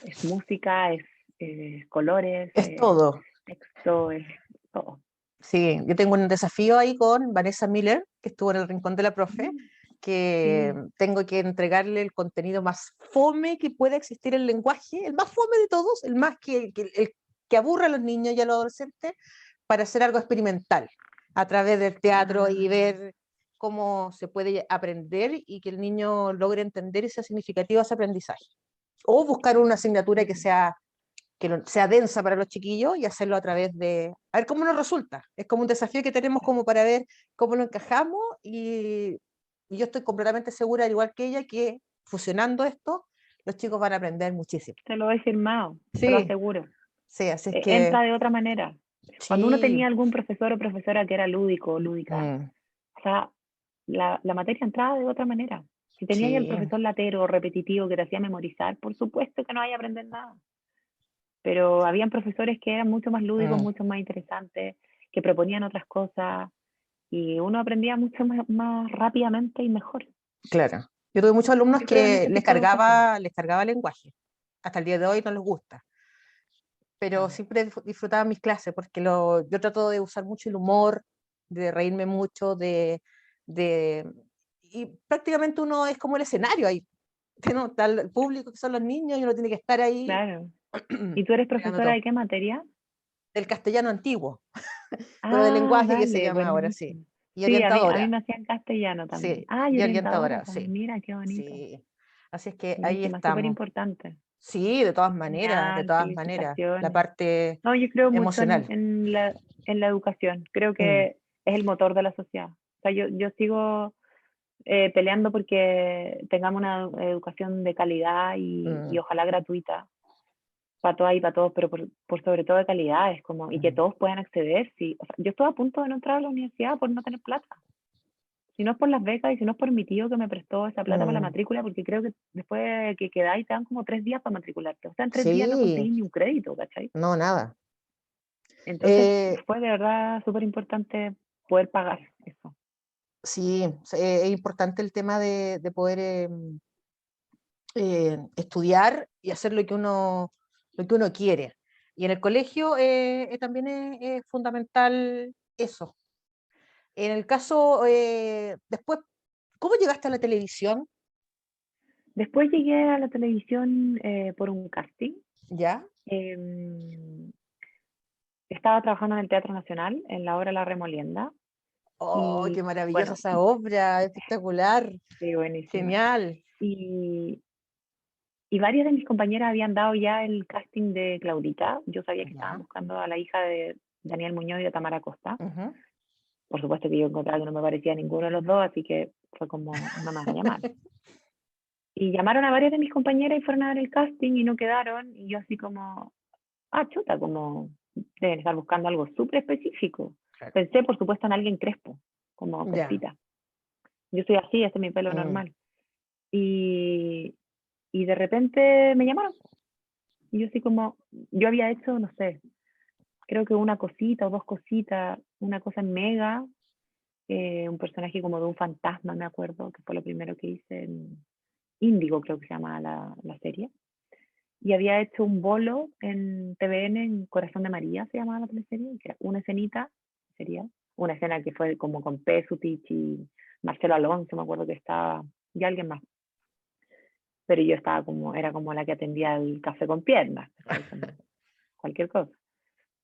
es música, es colores, Es es todo. texto, es todo. Sí, yo tengo un desafío ahí con Vanessa Miller, que estuvo en el Rincón de la Profe, que Sí, tengo que entregarle el contenido más fome que pueda existir en el lenguaje, el más fome de todos, el más el que aburra a los niños y a los adolescentes, para hacer algo experimental a través del teatro y ah, ver cómo se puede aprender y que el niño logre entender ese significativo ese aprendizaje. O buscar una asignatura que sea densa para los chiquillos y hacerlo a través de, a ver cómo nos resulta. Es como un desafío que tenemos como para ver cómo lo encajamos y yo estoy completamente segura, al igual que ella, que fusionando esto, los chicos van a aprender muchísimo. te lo he firmado, te lo Sí, aseguro. sí, así es que Entra de otra manera. Cuando uno sí. tenía algún profesor o profesora que era lúdico o lúdica, Mm, o sea, la materia entraba de otra manera. Si tenía ya el sí. profesor latero o repetitivo que te hacía memorizar, por supuesto que no hay a aprender nada. Pero habían profesores que eran mucho más lúdicos, Mm, mucho más interesantes, que proponían otras cosas y uno aprendía mucho más rápidamente y mejor. claro. Yo tuve muchos alumnos Yo creo en que ese tipo de cosas. les cargaba lenguaje. Hasta el día de hoy no les gusta, pero Ah, siempre disfrutaba mis clases porque yo trato de usar mucho el humor, de reírme mucho, de y prácticamente uno es como el escenario ahí, ¿no? Está el público que son los niños y uno tiene que estar ahí claro. ¿Y tú eres pegando profesora de todo. qué materia? Del castellano antiguo, pero de Ah, lenguaje que se dale, llama ahora, sí. buenísimo. Y Sí, a mí orientadora, me hacían castellano también. sí, Ah, y y orientadora orientadora, también. sí, Mira, qué bonito. sí. Así es que ahí Buenísima, súper estamos. importante. Sí, de Genial, todas maneras, la felicitaciones. parte No, yo creo mucho emocional. en la educación. Creo Mm, que es el motor de la sociedad. O sea, yo sigo peleando porque tengamos una educación de calidad y mm, ojalá gratuita para todas y para todos, pero por sobre todo de calidad, es como, y que mm. todos puedan acceder. Sí. O sea, yo estuve a punto de no entrar a la universidad por no tener plata. Si no es por las becas y si no es por mi tío que me prestó esa plata para la Mm, matrícula, porque creo que después que quedáis te dan como 3 días para matricularte. O sea, en 3 días no sí, conseguís ni un crédito, ¿cachai? no, nada. Entonces Eh, fue de verdad súper importante poder pagar eso. sí, es importante el tema de poder estudiar y hacer lo que uno quiere. Y en el colegio también es fundamental eso. En el caso, después, ¿cómo llegaste a la televisión? Después llegué a la televisión por un casting. ¿Ya? Em, Estaba trabajando en el Teatro Nacional, en la obra La Remolienda. ¡Oh, Y qué maravillosa bueno, esa obra! Espectacular, sí, buenísima. genial. Y, y varias de mis compañeras habían dado ya el casting de Claudita. Yo sabía que estaban ¿Ya? buscando a la hija de Daniel Muñoz y de Tamara Costa. Ujú. Por supuesto que yo encontraba que no me parecía ninguno de los dos, así que fue como, no me van a llamar. Y llamaron a varias de mis compañeras y fueron a ver el casting y no quedaron. Y yo así como, chuta, como deben estar buscando algo súper específico. Claro. Pensé, por supuesto, en alguien crespo, como Ya. crespita. Yo soy así, este es mi pelo Mm, normal. Y, y de repente me llamaron. Y yo así como, yo había hecho, no sé, creo que una cosita o dos cositas, una cosa en Mega, un personaje como de un fantasma, me acuerdo, que fue lo primero que hice en Índigo, creo que se llama la serie. Y había hecho un bolo en TVN, en Corazón de María, se llamaba la teleserie, que era una escenita, sería, una escena que fue como con Pesutich y Marcelo Alonso, me acuerdo que estaba, y alguien más. Pero yo estaba como, era como la que atendía el café con piernas, ¿cachai? Como cualquier cosa.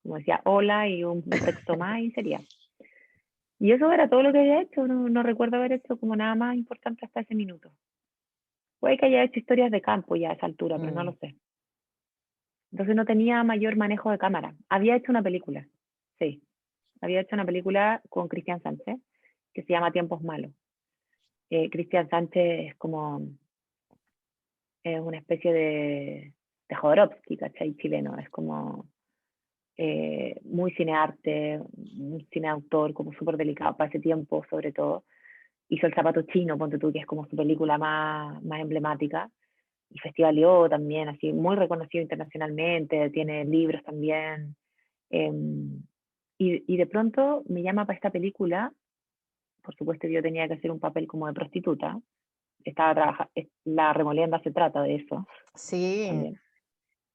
Como decía hola y un texto más y sería. Y eso era todo lo que había hecho, no recuerdo haber hecho como nada más importante hasta ese minuto. Puede que haya hecho historias de campo ya a esa altura, pero no lo sé. Entonces no tenía mayor manejo de cámara. Había hecho una película, sí. Había hecho una película con Cristian Sánchez que se llama Tiempos Malos. Cristian Sánchez es como una especie de Jodorowsky, ¿cachai? Chileno. Es como muy cinearte, un cineautor como súper delicado para ese tiempo, sobre todo. Hizo El zapato chino, ponte tú, que es como su película más emblemática. Y festivaleó también, así, muy reconocido internacionalmente, tiene libros también. Eh, y de pronto me llama para esta película, por supuesto yo tenía que hacer un papel como de prostituta, estaba trabajando, la Remolienda se trata de eso Sí. también.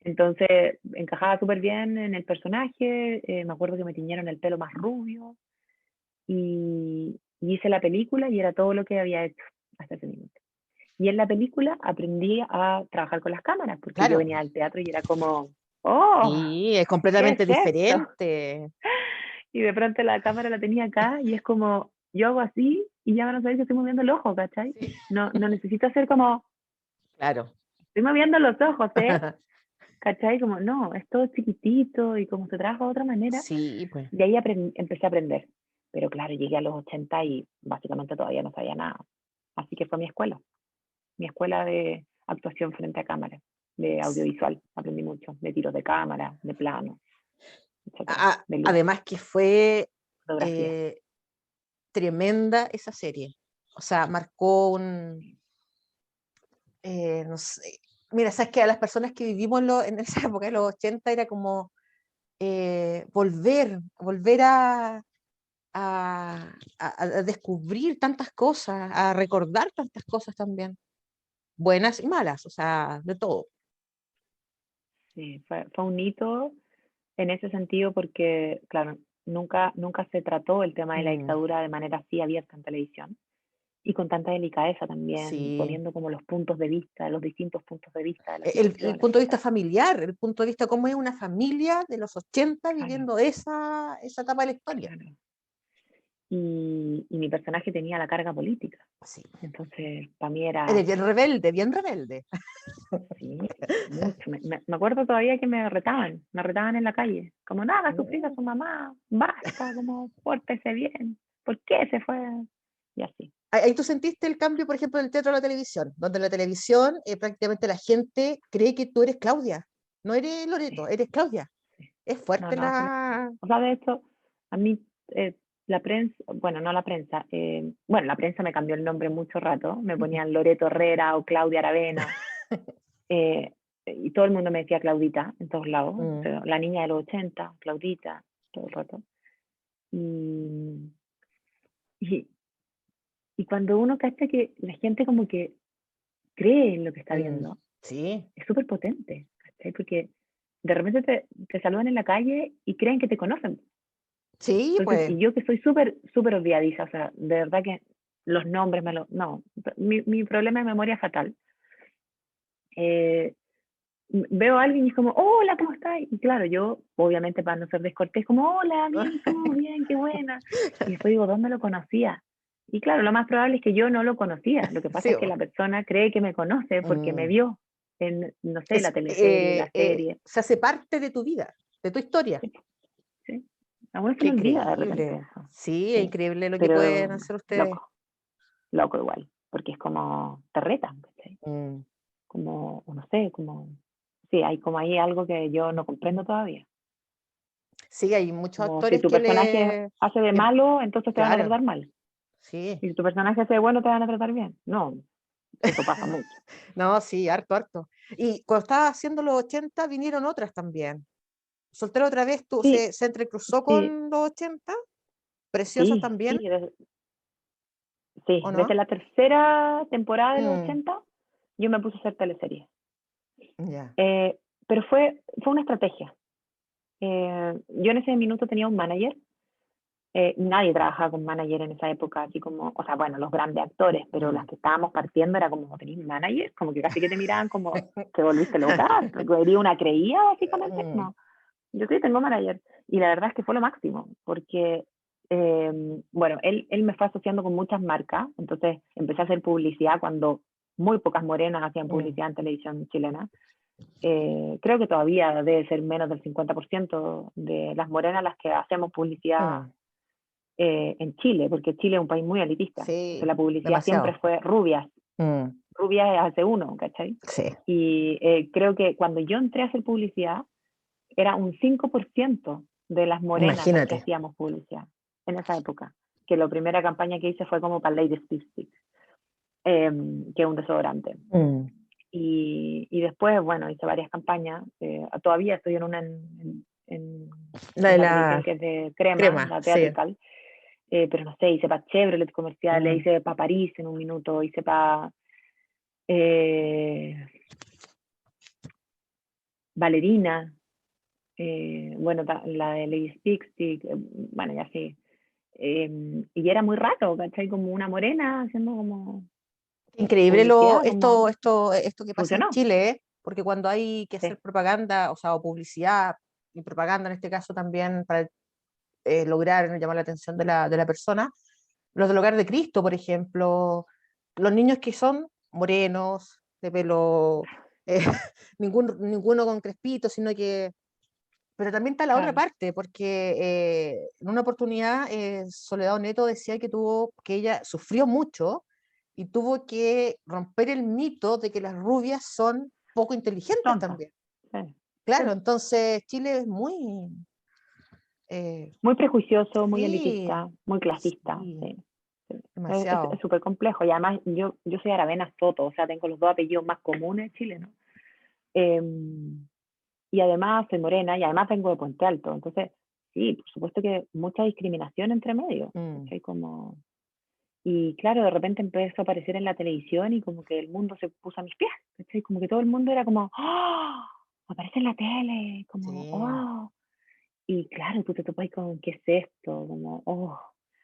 Entonces encajaba súper bien en el personaje, me acuerdo que me tiñeron el pelo más rubio y hice la película y era todo lo que había hecho hasta ese minuto. Y en la película aprendí a trabajar con las cámaras, porque yo Claro. venía al teatro y era como, ¡oh! Sí, es ¿Qué completamente es esto? diferente. Y de pronto la cámara la tenía acá y es como, yo hago así y ya van a saber que estoy moviendo el ojo, ¿cachai? Sí. No necesito hacer como, Claro. estoy moviendo los ojos, ¿eh? ¿Cachai? Como, no, es todo chiquitito y como se trabaja de otra manera. Sí, pues. De ahí empecé a aprender. Pero claro, llegué a los 80 y básicamente todavía no sabía nada. Así que fue mi escuela de actuación frente a cámara, de audiovisual. Aprendí mucho, de tiros de cámara, de plano, etcétera, de luz, Además que fue fotografía. tremenda esa serie. O sea, marcó no sé, mira, sabes que a las personas que vivimos en esa época de los 80 era como volver a descubrir tantas cosas, a recordar tantas cosas también, buenas y malas, o sea, de todo. Sí, fue un hito en ese sentido porque, claro, nunca se trató el tema de la Mm, dictadura de manera así abierta en televisión y con tanta delicadeza también, sí. poniendo como los puntos de vista, los distintos puntos de vista de la El situación, punto de vista etcétera. familiar, el punto de vista cómo es una familia de los 80 Claro, viviendo esa etapa de la historia. claro. Y mi personaje tenía la carga política. Sí. Entonces, para mí era, Eres bien rebelde, bien rebelde. sí, mucho. Me acuerdo todavía que me retaban en la calle. Como, nada, sufrir a Mm. su mamá, basta, como, pórtese bien. ¿Por qué se fue? Y así. Ahí tú sentiste el cambio, por ejemplo, del teatro a la televisión, donde en la televisión prácticamente la gente cree que tú eres Claudia, no eres Sí, Loreto, eres Claudia. sí. Es No, fuerte no, la... o sea, de hecho, a mí la prensa, bueno, no la prensa, bueno, la prensa me cambió el nombre mucho rato, me ponían Loreto Herrera o Claudia Aravena, eh, y todo el mundo me decía Claudita en todos lados, o Mm, sea, la niña de los 80, Claudita, todo el rato. Y, y, y cuando uno cacha que la gente como que cree en lo que está mm, viendo, sí, es súper potente, ¿cachai? Porque de repente te saludan en la calle y creen que te conocen. sí, Entonces, pues, y yo que soy súper olvidadiza, o sea, de verdad que los nombres no, mi problema de memoria es fatal. Eh, Veo a alguien y es como, hola, ¿cómo estás? Y claro, yo, obviamente para no ser descortés, como, hola, bien, ¿y tú? Bien, qué buena. Y después digo, ¿dónde lo conocía? Y claro, lo más probable es que yo no lo conocía. Lo que pasa sí. es que la persona cree que me conoce porque me Mm. vio en, no sé, la teleserie, la serie. Se hace parte de tu vida, de tu historia. Sí, sí. A uno se Qué le olvida de repente increíble. eso. Sí, es Sí. increíble lo que pueden Pero hacer ustedes. loco igual, porque es como, te retan, ¿cachai? Mm. Como, no sé, como, sí, hay como ahí algo que yo no comprendo todavía. Sí, hay muchos Como si actores tu que personaje le... hace de que- malo, entonces te van a claro, tratar mal. sí. Y si tu personaje hace de bueno, te van a tratar bien. No, eso pasa mucho. No, sí, harto, harto. Y cuando estabas haciendo los 80 vinieron otras también. Soltero otra vez, Sí, se entrecruzó sí, con los 80, preciosas sí, también, sí. ¿o Desde no? la tercera temporada de los Mm, 80 yo me puse a hacer teleseries. ya. Pero fue una estrategia. Yo en ese minuto tenía un manager Nadie trabajaba con manager en esa época, así como, o sea, bueno, los grandes actores, pero las que estábamos partiendo era como, ¿tenés manager? Como que casi que te miraban como, ¿te volviste loca? ¿Eres una creía, básicamente? No, yo sí tengo manager. Y la verdad es que fue lo máximo, porque, bueno, él me fue asociando con muchas marcas, entonces empecé a hacer publicidad cuando muy pocas morenas hacían publicidad en televisión chilena. Creo que todavía debe ser menos del 50% de las morenas las que hacemos publicidad en Chile, porque Chile es un país muy elitista. Sí, La publicidad siempre demasiado. fue rubias, rubias hace uno, ¿cachai? Sí, Y creo que cuando yo entré a hacer publicidad, era un 5% de las morenas las que imagínate. hacíamos publicidad en esa época. Que la primera campaña que hice fue como para Ladies Lipstick, que es un desodorante. Y después, bueno, hice varias campañas. Todavía estoy en una en La de la televisión la que es de crema, crema, la sí. Theatrical. Pero no sé, hice para Chevrolet comerciales, hice para París en un minuto, hice para Valerina, bueno, la de Lady Stick, bueno, ya sí. Y era muy raro, ¿cachai? Como una morena haciendo como Increíble publicidad, como esto que pasa en funcionó. Chile, porque cuando hay que hacer Sí, propaganda, o sea, o publicidad, y propaganda en este caso también para lograr llamar la atención de la persona, los del Hogar de Cristo, por ejemplo, los niños que son morenos, de pelo, eh, ninguno con crespito, sino que... Pero también está la otra claro. parte, porque en una oportunidad Soledad Neto decía que ella sufrió mucho y tuvo que romper el mito de que las rubias son poco inteligentes Tonta. también. Sí, sí. Claro, entonces Chile es muy... Muy prejuicioso, muy sí, elitista, muy clasista. sí, Sí, sí. Es demasiado. súper complejo. Y además yo soy Aravena Soto, o sea, tengo los dos apellidos más comunes chilenos. Eh, y además soy morena y además vengo de Puente Alto. Entonces, sí, por supuesto que mucha discriminación entre medio. Mm, ¿Cachai? Como... Y claro, de repente empezó a aparecer en la televisión y como que el mundo se puso a mis pies. ¿Cachai? Como que todo el mundo era como, ¡oh! Aparece en la tele, como, sí. ¡oh! Y claro, tú te topas con, ¿qué es esto? Como, ¡oh!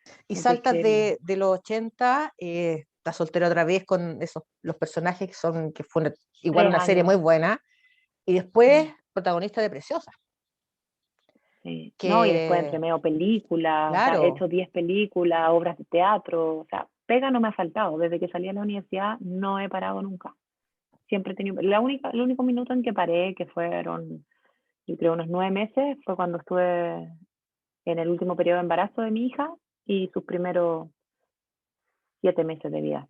Y No puedes saltas creerlo. de los 80, estás soltera otra vez con esos, los personajes que fue igual Tres una serie muy años. buena, y después Mm, protagonista de Preciosa, sí. No, y después entre que, medio películas, o sea, he claro, hecho 10 películas, obras de teatro, o sea, pega no me ha faltado. Desde que salí a la universidad no he parado nunca. Siempre he tenido, el único minuto en que paré, que fueron, yo creo, unos 9 meses, fue cuando estuve en el último periodo de embarazo de mi hija y sus primeros 7 meses de vida,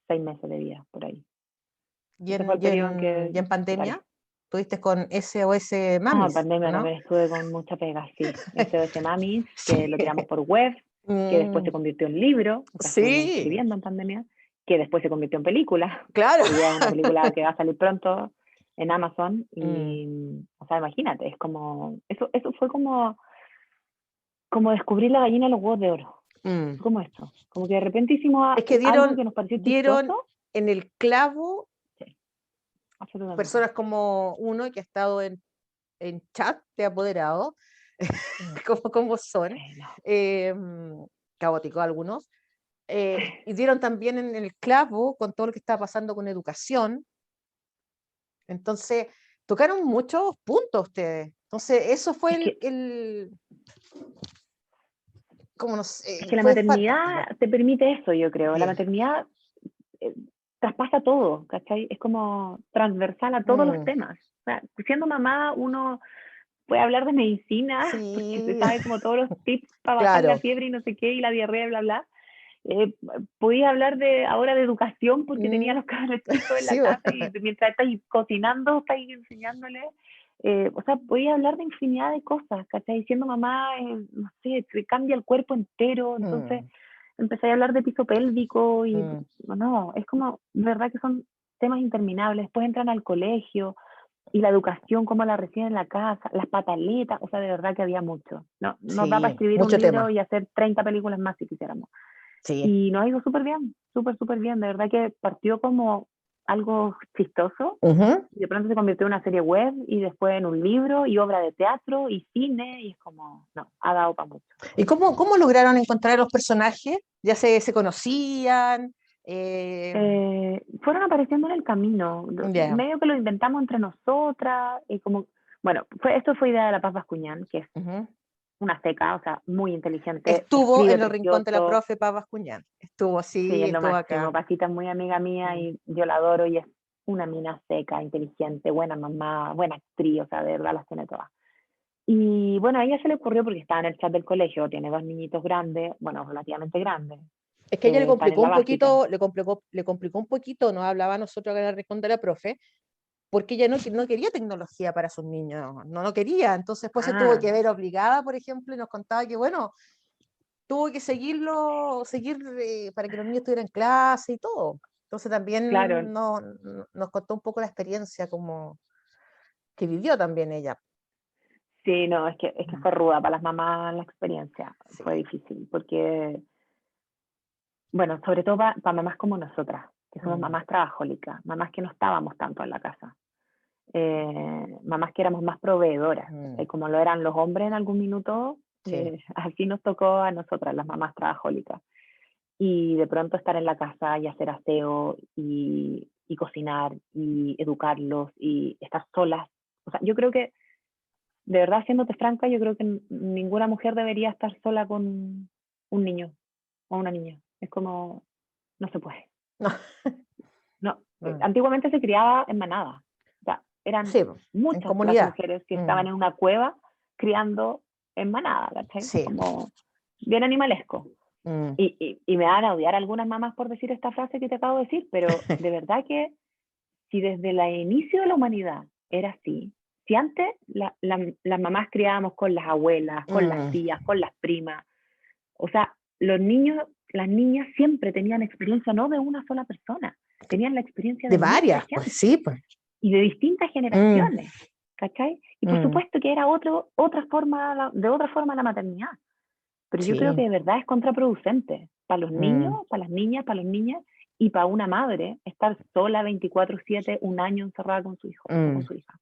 6 meses de vida, por ahí. y Ese fue el periodo en y en que pandemia, paré. tuviste con SOS Ah, en Mamis, ¿o pandemia no? también estuve con mucha pega, sí. SOS Mamis, que Sí. lo tiramos por web, que después Mm, se convirtió en libro, o sea, estuvimos sí, escribiendo en pandemia, que después se convirtió en película, claro. que ya es una película que va a salir pronto en Amazon, Mm, y, o sea, imagínate, es como, eso fue como descubrir la gallina de los huevos de oro, mm. como esto, como que de repente hicimos Es que algo que nos pareció dieron chistoso, en el clavo sí, absolutamente. personas como uno que ha estado en chat de apoderado, Mm, como son, sí, no. eh, caóticos algunos, y dieron también en el clavo con todo lo que estaba pasando con educación. Entonces, tocaron muchos puntos ustedes. Entonces, eso fue Es que como no Es sé, que la fue fantástico. maternidad te permite eso, yo creo. La Sí. maternidad eh, traspasa todo, ¿cachai? Es como transversal a todos los Mm, temas. O sea, siendo mamá, uno puede hablar de medicina, porque se sí, sabe como todos los tips para bajar la claro. fiebre y no sé qué, y la diarrea, bla, bla. Eh, Podía hablar ahora de educación porque tenía a Mm, los cabros chicos en la sí, casa y mientras estáis cocinando, estáis enseñándoles. O sea, podía hablar de infinidad de cosas, ¿cachai? Siendo mamá, no sé, te cambia el cuerpo entero, entonces mm, empecé a hablar de piso pélvico y mm, no, es como, de verdad que son temas interminables. Después entran al colegio y la educación, cómo la reciben en la casa, las pataletas, o sea, de verdad que había mucho. No, nos da para sí, escribir un mucho libro tema. y hacer 30 películas más si quisiéramos. Sí. Y nos ha ido súper bien, súper, súper bien. De verdad que partió como algo chistoso, Ujú. y de pronto se convirtió en una serie web, y después en un libro, y obra de teatro, y cine, y es como, no, ha dado para mucho. ¿Y cómo lograron encontrar a los personajes? ¿Ya se conocían? Fueron apareciendo en el camino, Ya. medio que lo inventamos entre nosotras, y como, bueno, esto fue idea de la Paz Bascuñán, que es Ujú. una seca, o sea, muy inteligente, Estuvo escribe en el rincón de la precioso, profe Paz Bascuñán. Estuvo, sí, sí, es lo estuvo máximo. acá. Pasita es muy amiga mía Mm. y yo la adoro, y es una mina seca, inteligente, buena mamá, buena actriz, o sea, de verdad las tiene todas. Y bueno, a ella se le ocurrió porque estaba en el chat del colegio, tiene 2 niñitos grandes, bueno, relativamente grandes, Es que a ella le están en complicó la un básica. poquito, le complicó un poquito, nos hablaba a nosotros acá en el rincón de la profe, porque ella no quería tecnología para sus niños, no quería, entonces pues se tuvo Ah, que ver obligada, por ejemplo, y nos contaba que, bueno, tuvo que seguir para que los niños estuvieran en clase y todo. Entonces claro, también nos contó un poco la experiencia como que vivió también ella. sí, no, es que fue ruda para las mamás la experiencia, fue Sí. difícil, porque, bueno, sobre todo para mamás como nosotras, que somos Mm, mamás trabajólicas, mamás que no estábamos tanto en la casa, mamás que éramos más proveedoras, mm, ¿cachai? Como lo eran los hombres en algún minuto, sí. así nos tocó a nosotras, las mamás trabajólicas. Y de pronto estar en la casa y hacer aseo y cocinar y educarlos y estar solas. O sea, yo creo que, de verdad, siéndote franca, yo creo que ninguna mujer debería estar sola con un niño o una niña. Es como, no se puede. No, No, no. antiguamente se criaba en manada. O sea, eran Sí, en muchas las comunidad. mujeres que Mm, estaban en una cueva criando en manada, ¿cachai? sí. Como bien animalesco. Mm, Y me van a odiar algunas mamás por decir esta frase que te acabo de decir, pero de verdad que si desde el inicio de la humanidad era así, si antes las mamás criábamos con las abuelas, con las mm. tías, con las primas, o sea, los niños, las niñas siempre tenían experiencia no de una sola persona, tenían la experiencia De de mucha varias, pues gente sí, pues. y de distintas Mm, generaciones, ¿cachai? Y por mm, supuesto que era otra forma, de otra forma la maternidad, pero yo creo sí. que de verdad es contraproducente para los niños, Mm, para las niñas, para los niñas y para una madre estar sola 24/7 un año encerrada con su hijo o con mm, su hija.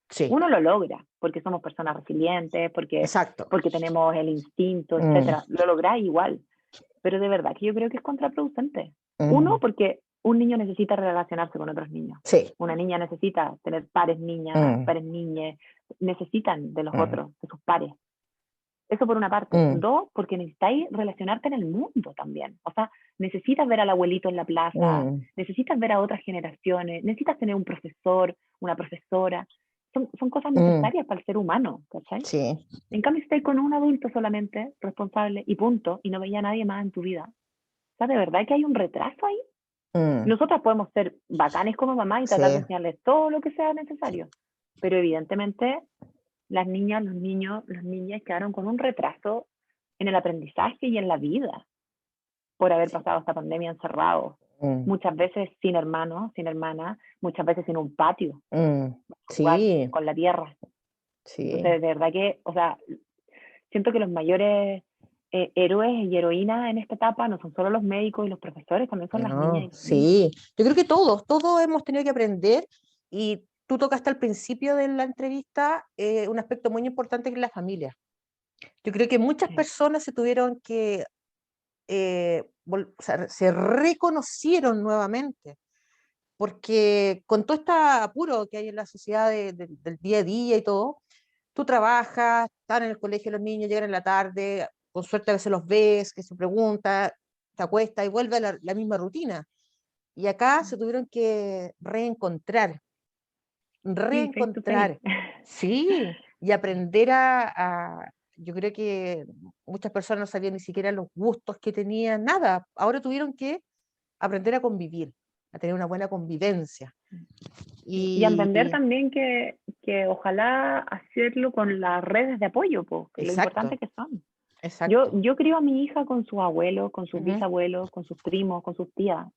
sí, Uno lo logra porque somos personas resilientes, exacto. porque tenemos el instinto, Mm, etcétera. Lo lográis igual, pero de verdad que yo creo que es contraproducente. Uno, mm, porque un niño necesita relacionarse con otros niños. sí. Una niña necesita tener pares niñas, Mm, pares niñes, necesitan de los mm, otros, de sus pares. Eso por una parte. mm, 2, porque necesitáis relacionarte en el mundo también. O sea, necesitas ver al abuelito en la plaza, mm, necesitas ver a otras generaciones, necesitas tener un profesor, una profesora. Son cosas mm, necesarias para el ser humano, ¿cachai? sí. En cambio, si estás con un adulto solamente, responsable, y punto, y no veía a nadie más en tu vida. O sea, de verdad que hay un retraso ahí. Mm, Nosotras podemos ser bacanes como mamá y sí. tratar de enseñarles todo lo que sea necesario, pero evidentemente las niñas, los niños, las niñas quedaron con un retraso en el aprendizaje y en la vida por haber Sí. pasado esta pandemia encerrados. Mm, Muchas veces sin hermanos, sin hermanas, muchas veces sin un patio, mm, jugar sí, con la tierra. sí. Entonces, de verdad que, o sea, siento que los mayores héroes y heroínas en esta etapa no son solo los médicos y los profesores, también son las niñas No, y los niños. sí. Yo creo que todos hemos tenido que aprender y tú tocaste al principio de la entrevista un aspecto muy importante que es la familia. Yo creo que muchas Sí, personas se tuvieron que, o sea, se reconocieron nuevamente, porque con todo este apuro que hay en la sociedad del día a día y todo, tú trabajas, están en el colegio los niños, llegan en la tarde, con suerte a veces los ves, que se pregunta, te acuestas y vuelve a la misma rutina. Y acá se tuvieron que sí, face to face. reencontrar, sí, y aprender yo creo que muchas personas no sabían ni siquiera los gustos que tenían, nada. Ahora tuvieron que aprender a convivir, a tener una buena convivencia. Y a entender Y también que ojalá hacerlo con las redes de apoyo, pues, lo importante exacto, que son. exacto. Yo crío a mi hija con sus abuelos, con sus Ujú, bisabuelos, con sus primos, con sus tías.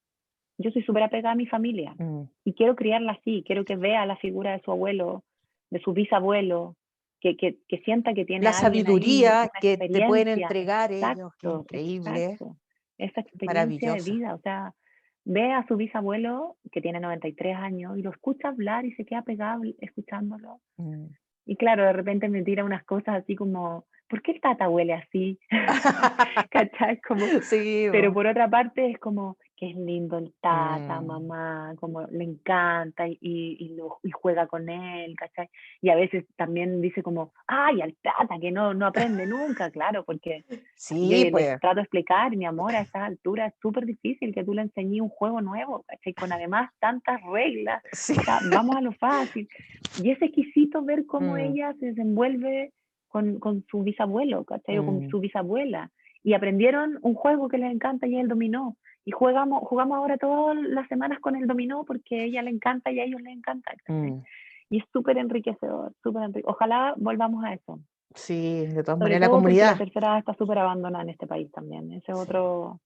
Yo soy súper apegada a mi familia mm. y quiero criarla así, quiero que vea la figura de su abuelo, de su bisabuelo, que sienta que tiene La a alguien ahí, sabiduría una que te pueden experiencia, entregar ellos, que es exacto, increíble, exacto, esa es experiencia de maravillosa. vida, o sea, ve a su bisabuelo, que tiene 93 años, y lo escucha hablar y se queda pegado escuchándolo. Mm. Y claro, de repente me tira unas cosas así como, ¿por qué el tata huele así? ¿Cachai? Como, Sí, pero bo. por otra parte es como que es lindo el tata, Mm. mamá, como le encanta y juega con él, ¿cachai? Y a veces también dice como, ay, al tata, que no aprende nunca, claro, porque yo Sí, les pues. trato de explicar, mi amor, a estas alturas es súper difícil que tú le enseñes un juego nuevo, ¿cachai? Con además tantas reglas, Sí. o sea, vamos a lo fácil. Y es exquisito ver cómo Mm, ella se desenvuelve con su bisabuelo, ¿cachai? O con mm, su bisabuela. Y aprendieron un juego que les encanta y es el dominó. Y jugamos ahora todas las semanas con el dominó porque a ella le encanta y a ellos les encanta, ¿cachai? mm. Y es súper enriquecedor, súper enriquecedor. Ojalá volvamos a eso. Sí, de todas Sobre maneras la todo porque la comunidad tercera edad está súper abandonada en este país también. Ese es sí. otro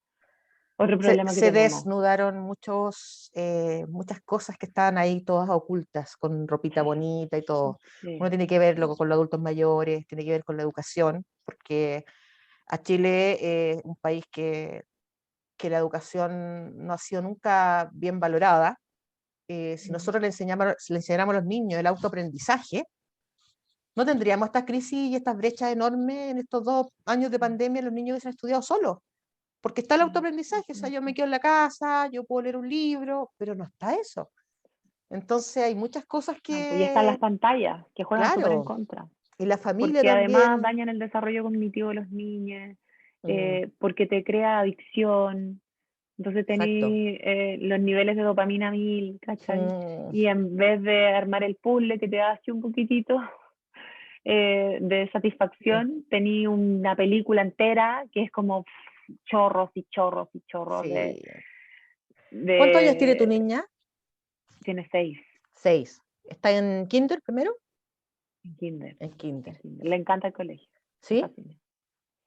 problema que Se tenemos. desnudaron muchas cosas que estaban ahí todas ocultas, con ropita bonita y todo. Uno Sí, tiene que verlo con los adultos mayores, tiene que ver con la educación, porque a Chile es un país que la educación no ha sido nunca bien valorada. Si nosotros le enseñáramos a los niños el autoaprendizaje, no tendríamos estas crisis y estas brechas enormes en estos 2 años de pandemia, los niños hubiesen estudiado solos, porque está el autoaprendizaje, o sea, yo me quedo en la casa, yo puedo leer un libro, pero no está eso. Entonces hay muchas cosas no, pues ya están las que, pantallas que juegan súper en claro, contra, y la familia porque además también, dañan el desarrollo cognitivo de los niños, mm, porque te crea adicción, entonces exacto. tenés los niveles de dopamina 1000, ¿cachai? Mm, Y en vez de armar el puzzle que te hace un poquitito de sí, satisfacción, tenés una película entera que es como chorros y chorros y chorros sí. ¿Cuántos años tiene tu de niña? tiene 6 6. ¿Está en kinder primero? en kinder, En kinder. en kinder. Le encanta el colegio, le ¿Sí? fascina.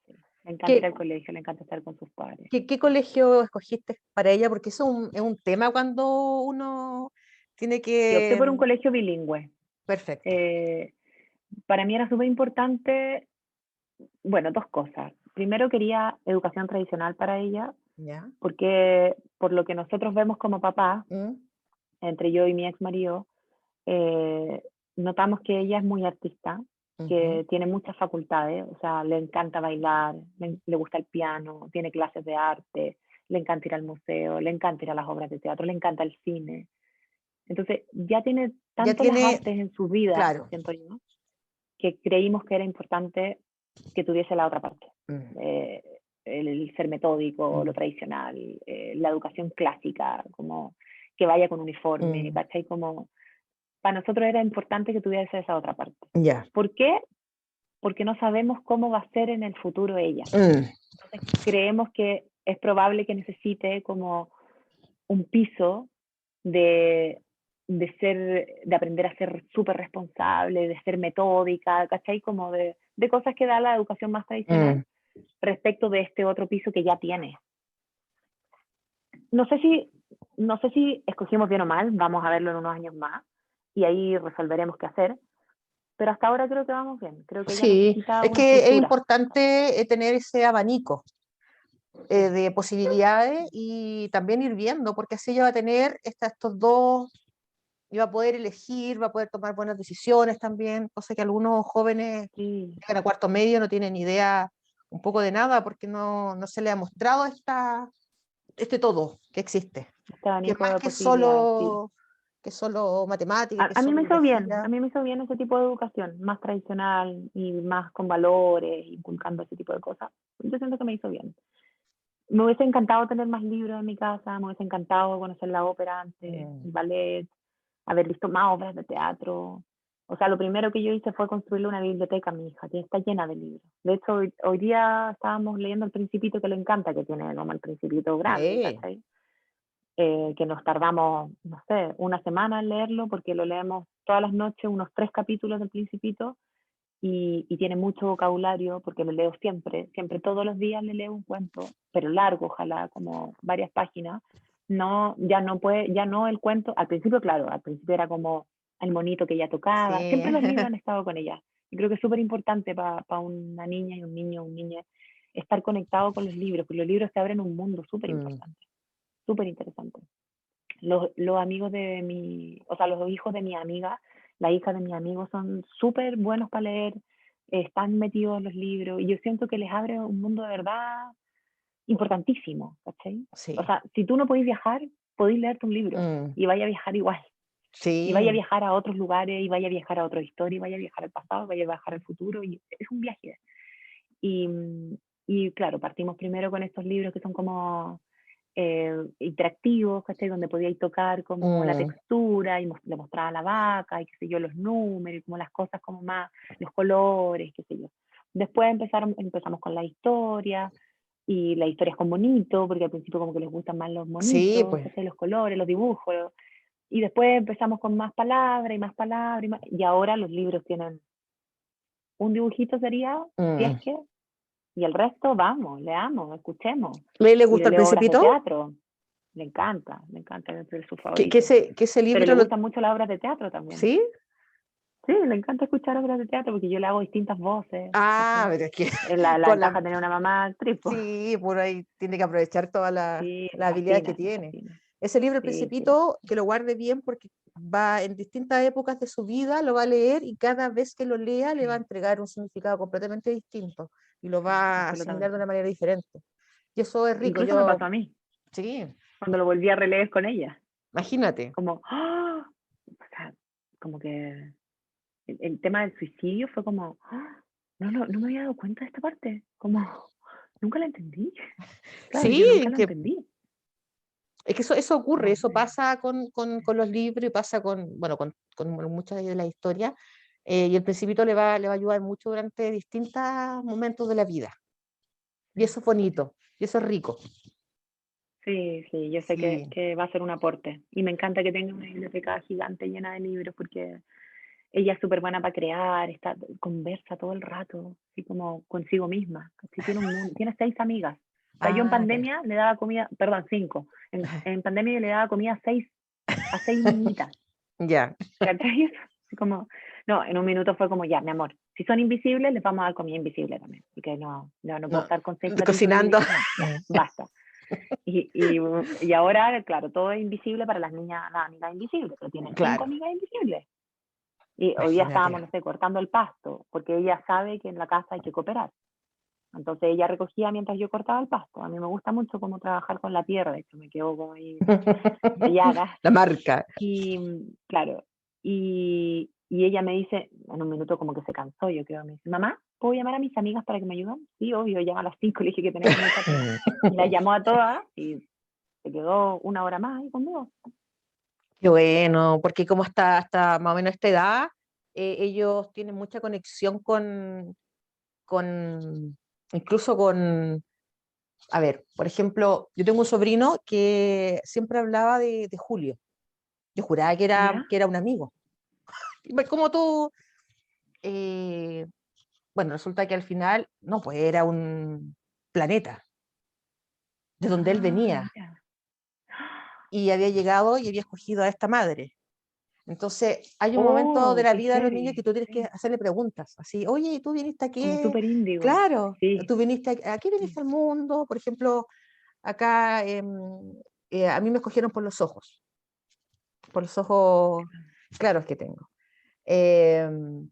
Sí. Le encanta ir ¿Qué, al colegio, le encanta estar con sus padres. qué colegio escogiste para ella? Porque eso es un tema cuando uno tiene Y opté que... por un colegio bilingüe. Perfecto. Eh, para mí era súper importante, bueno, dos cosas. Primero quería educación tradicional para ella, ¿Ya? porque por lo que nosotros vemos como papás, Mm, entre yo y mi ex marido, eh, notamos que ella es muy artista, ujú, que tiene muchas facultades, o sea, le encanta bailar, le gusta el piano, tiene clases de arte, le encanta ir al museo, le encanta ir a las obras de teatro, le encanta el cine. Entonces, ya tiene ya tanto las tiene, artes en su vida, claro. siento yo, que creímos que era importante que tuviese la otra parte. Mm, Eh, el ser metódico, lo mm, tradicional, la educación clásica, como que vaya con uniforme, mm, ¿cachai? Como para nosotros era importante que tuviese esa otra parte. ya. ¿Por qué? Porque no sabemos cómo va a ser en el futuro ella. Mm, Entonces creemos que es probable que necesite como un piso de, de aprender a ser súper responsable, de ser metódica, ¿cachai? Como de cosas que da la educación más mm. tradicional respecto de este otro piso que ya tiene. No sé si, no sé si escogimos bien o mal, vamos a verlo en unos años más y ahí resolveremos qué hacer, pero hasta ahora creo que vamos bien, creo que ella Sí, necesita es una que es estructura. importante tener ese abanico Sí, de posibilidades y también ir viendo, porque así ella va a tener estos dos, y va a poder elegir, va a poder tomar buenas decisiones también, cosa que algunos jóvenes sí, llegan a cuarto medio, no tienen idea un poco de nada, porque no se le ha mostrado este todo que existe, este que es abanico más de posibilidades, sí. que solo matemáticas, que es A mí solo me hizo bien, biología. a mí me hizo bien ese tipo de educación, más tradicional y más con valores, inculcando ese tipo de cosas. Yo siento que me hizo bien. Me hubiese encantado tener más libros en mi casa, me hubiese encantado conocer la ópera antes, Mm, el ballet, haber visto más obras de teatro. O sea, lo primero que yo hice fue construirle una biblioteca a mi hija, que está llena de libros. De hecho, hoy día estábamos leyendo El Principito, que le encanta, que tiene como el Principito grande, sí, ¿cachai? Que nos tardamos, no sé, una semana en leerlo, porque lo leemos todas las noches, unos 3 capítulos del Principito, y tiene mucho vocabulario, porque lo leo siempre, siempre todos los días le leo un cuento, pero largo, ojalá, como varias páginas. No, ya no puede, ya no el cuento, al principio, claro, al principio era como el monito que ella tocaba, sí. siempre los libros han estado con ella. Y creo que es súper importante para una niña y un niño, un niño, estar conectado con los libros, porque los libros te abren un mundo súper Mm. importante. súper interesante. Los amigos de o sea, los hijos de mi amiga, la hija de mi amigo son súper buenos para leer, están metidos en los libros y yo siento que les abre un mundo de verdad importantísimo, ¿cachai? Sí. O sea, si tú no podéis viajar, podéis leerte un libro Mm, y vaya a viajar igual. Y sí. vaya a viajar a otros lugares, y vaya a viajar a otra historia, y vaya a viajar al pasado, y vaya a viajar al futuro, y es un viaje. Y, y claro, partimos primero con estos libros que son como interactivos, ¿cachai? Donde podíais tocar como la Mm, textura y le mostraba a la vaca y qué sé yo, los números y como las cosas como más, los colores, qué sé yo. Después empezamos con la historia y las historias con monitos, porque al principio como que les gustan más los sí, monitos, pues. ¿cachai? Los colores, los dibujos. Y después empezamos con más palabras y más palabras y ahora los libros tienen un dibujito sería, si es Mm. que, y el resto vamos, leamos, escuchemos. ¿Le Y gusta le el leo obras de Principito? teatro. Le encanta, es de sus Que favoritos. ese Pero libro le lo... gustan mucho las obras de teatro también. ¿Sí? Sí, le encanta escuchar obras de teatro porque yo le hago distintas voces. Ah, ¿Cachai? pero es que Es la con ventaja la... de tener una mamá actriz, pues. Sí, por ahí tiene que aprovechar todas Sí, las habilidades que me tiene. fascina. Ese libro, El Sí, sí. Principito, que lo guarde bien porque va en distintas épocas de su vida, lo va a leer y cada vez que lo lea le va a Sí, entregar un significado completamente distinto y lo va a asimilar de absolutamente. una manera diferente. Y eso es rico. Incluso me Yo, pasó a mí, sí, cuando lo volví a releer con ella. imagínate. Como, ¡ah! O sea, como que el tema del suicidio fue como, ¡ah! No me había dado cuenta de esta parte. Como, nunca la entendí. Claro, Sí, yo nunca lo que entendí. es que eso ocurre, No, eso pasa con los libros y pasa bueno, con muchas de las historias. Y el Principito le va a ayudar mucho durante distintos momentos de la vida. Y eso es bonito, y eso es rico. sí, sí, yo sé Sí. que va a ser un aporte. Y me encanta que tenga una biblioteca gigante llena de libros porque ella es súper buena para crear, conversa todo el rato, así como consigo misma. ¿Cachai? Tiene 6 amigas. O sea, yo en Ah, ya. pandemia le daba comida, perdón, 5. En pandemia yo le daba comida a seis niñitas. Ya. ¿Cachai? Así como, no, en un minuto fue como, ya, mi amor, si son invisibles, les vamos a dar comida invisible también. Porque no puedo No, estar con 6 platitos de cocinando. televisión. Ya, basta. Y ahora, claro, todo es invisible para las amigas invisibles, pero tiene 5 Claro, amigas invisibles. Y hoy día imagínate. estábamos, no sé, cortando el pasto, porque ella sabe que en la casa hay que cooperar. Entonces ella recogía mientras yo cortaba el pasto. A mí me gusta mucho cómo trabajar con la tierra, de hecho me quedo como ahí esa llaga. La marca. Y claro, y ella me dice, en un minuto como que se cansó, yo creo, me dice, mamá, ¿puedo llamar a mis amigas para que me ayuden? Sí, obvio, llama a las 5, le dije que tenemos mucha pega. Y la llamó a todas y se quedó una hora más ahí conmigo. Qué bueno, porque como hasta más o menos esta edad, ellos tienen mucha conexión con, incluso con, a ver, por ejemplo, yo tengo un sobrino que siempre hablaba de Julio. Yo juraba ¿Ya? que era un amigo. Y pues como tú, eh, bueno, resulta que al final, no, pues era un planeta de donde él Ah, venía mira. y había llegado y había escogido a esta madre. Entonces, hay un momento de Oh, la qué vida de los niños que heavy. tú tienes que Sí. hacerle preguntas, así, oye, ¿y tú viniste a Como qué? súper índigo. Claro, Sí, tú viniste a qué sí. viniste al mundo? Por ejemplo, acá a mí me escogieron por los ojos claros que tengo. Em,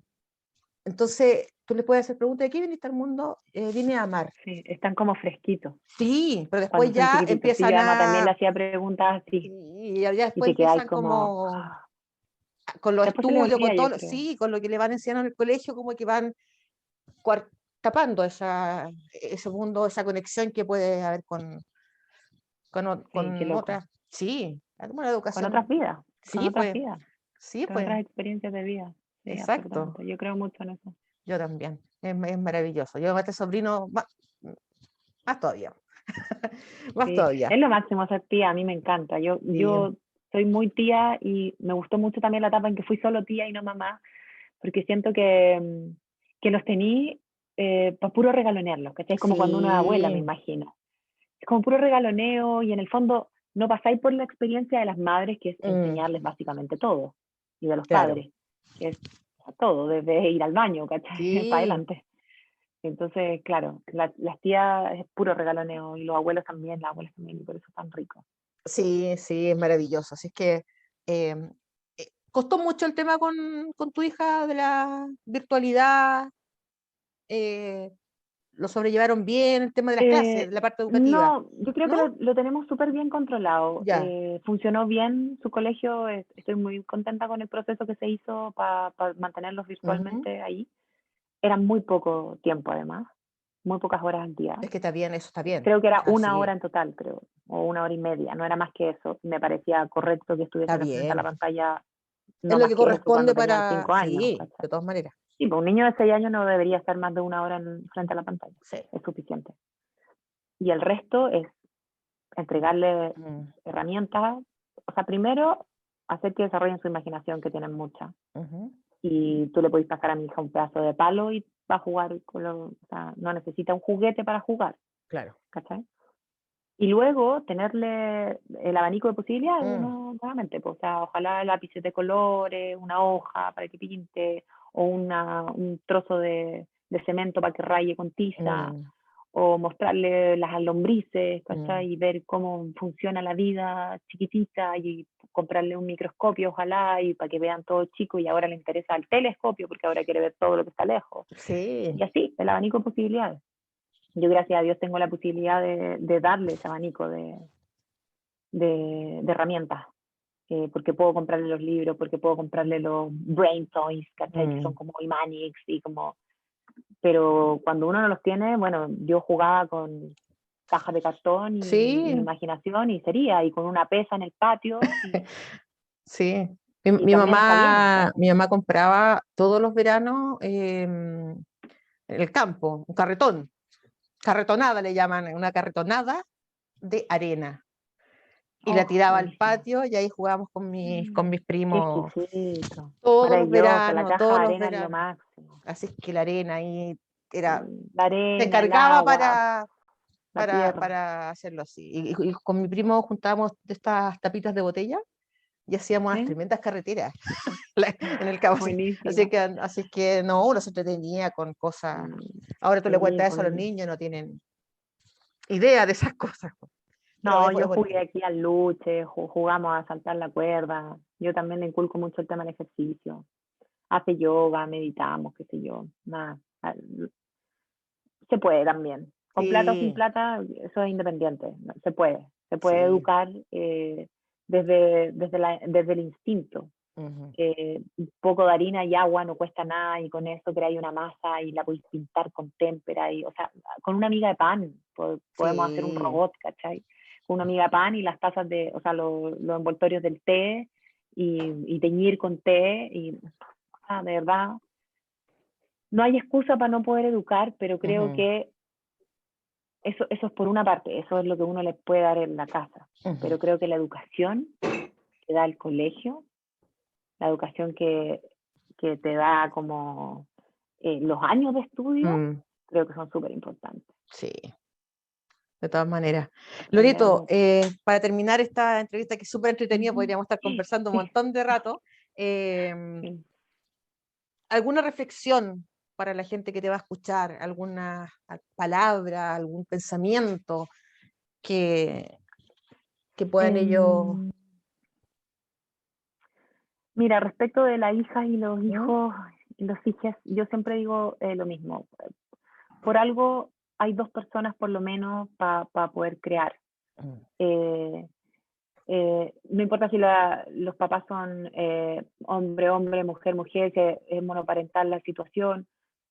entonces, tú le puedes hacer preguntas, ¿de qué viniste al mundo? Vine a amar. Sí, están como fresquitos Sí, pero después cuando son ya chiquititos. Sí, empiezan yo a Emma también le hacía preguntas así y ya y después te quedáis empiezan como, como con los después se les estudios, con olvida, yo todo, creo. sí, con lo que le van enseñando en el colegio, como que van tapando ese mundo, esa conexión que puede haber Sí, qué con loco. otras. Sí, como la Con otras educación. vidas, con Sí, otras pues, vidas, sí, con pues, otras experiencias de vida. Sí, exacto. absolutamente. Yo creo mucho en eso. Yo también. Es maravilloso. Yo a este sobrino, más todavía. Más Sí, todavía. es lo máximo ser tía, a mí me encanta. Yo, Sí. yo soy muy tía y me gustó mucho también la etapa en que fui solo tía y no mamá, porque siento que los tení para puro regalonearlos, ¿cachai? Es como cuando uno es abuela, me Sí. imagino. Es como puro regaloneo y en el fondo no pasáis por la experiencia de las madres, que es Mm, enseñarles básicamente todo, y de los claro. padres, que es todo, desde ir al baño, ¿cachai? Para Sí. adelante. Entonces, claro, las tías es puro regaloneo y los abuelos también, las abuelas también, y por eso es tan rico. Sí, sí, es maravilloso. Así es que eh, costó mucho el tema con tu hija de la virtualidad, eh, lo sobrellevaron bien, el tema de las clases, de la parte educativa, No, yo creo que ¿no? lo tenemos súper bien controlado. Ya. Funcionó bien su colegio, estoy muy contenta con el proceso que se hizo para mantenerlos Ujú. virtualmente ahí. Eran muy poco tiempo además, muy pocas horas al día. Es que está bien, eso está bien. Creo que O era sea, una hora sí, en total, creo, o una hora y media, no era más que eso. Me parecía correcto que está estuviesen frente a la bien. pantalla, Es no lo más que que eso, corresponde cuando tenían para, 5 años, sí, ¿cachai? de todas maneras. Sí, pues un niño de 6 años no debería estar más de una hora frente a la pantalla, Sí. es suficiente. Y el resto es entregarle Mm, herramientas, o sea, primero hacer que desarrollen su imaginación, que tienen mucha. ujú, Y tú le podés pasar a mi hija un pedazo de palo y va a jugar o sea, no necesita un juguete para jugar, claro. ¿cachai? Y luego tenerle el abanico de posibilidades, Mm, ¿no? Nuevamente, pues, o sea, ojalá lápices de colores, una hoja para que pinte, o un trozo de cemento para que raye con tiza, mm, o mostrarle las lombrices, mm. ¿cachai? Y ver cómo funciona la vida chiquitita y comprarle un microscopio, ojalá, y para que vean todo chico, y ahora le interesa el telescopio porque ahora quiere ver todo lo que está lejos. Sí. Y así, el abanico de posibilidades. Yo, gracias a Dios, tengo la posibilidad de darle ese abanico de herramientas, porque puedo comprarle los libros, porque puedo comprarle los brain toys, ¿cachai? Que son Mm. como Imanix y como... Pero cuando uno no los tiene, bueno, yo jugaba con cajas de cartón y mi Sí, imaginación y sería, y con una pesa en el patio, sí. Mi, y mi también está bien, o sea, mamá, mi mamá compraba todos los veranos en el campo, un carretón, carretonada le llaman, una carretonada de arena. Y la oh, tiraba al buenísimo. patio y ahí jugábamos con mis Qué primos exquisito, maravilloso, la caja de todos los arena es lo veranos. máximo. Así es que la arena ahí era, Sí, la se arena, el encargaba agua, la tierra. para hacerlo así. Y con mi primo juntábamos de estas tapitas de botella y hacíamos unas ¿Sí? tremendas carreteras en el cabo. Buenísimo. Así que no, uno se entretenía con cosas. Mm, Ahora tú le sí, cuentas eso a los pues, niños, no tienen idea de esas cosas. Pero no, es yo bonito. jugué aquí al luche, jugamos a saltar la cuerda. Yo también le inculco mucho el tema del ejercicio. Hace yoga, meditamos, qué sé yo. Nada, se puede también. Con plata o sin Sí, plata, eso es independiente. ¿No? Se puede. Se puede sí. educar desde el instinto. Ujú, Un poco de harina y agua no cuesta nada y con eso creáis una masa y la podéis pintar con témpera y, o sea, con una miga de pan podemos hacer un sí. robot, ¿cachai? Con una miga de pan y las tazas de, o sea, los envoltorios del té y teñir con té y, de verdad, no hay excusa para no poder educar, pero creo Ujú, que eso es por una parte, eso es lo que uno les puede dar en la casa, ujú. pero creo que la educación que da el colegio, la educación que te da como los años de estudio, Mm, creo que son súper importantes. sí, de todas maneras. Aprender Lorito, mucho. para terminar esta entrevista que es súper entretenida, Ujú. podríamos estar conversando un Sí, montón de rato. em, sí. ¿Alguna reflexión para la gente que te va a escuchar? ¿Alguna palabra, algún pensamiento que, que puedan ellos... Em, Mira, respecto de las hijas y los ¿Mm? hijos y los hijos, yo siempre digo lo mismo. Por algo hay dos personas por lo menos para poder crear. Mm, Eh, no importa si los papás son hombre, hombre, mujer, mujer, que es monoparental la situación,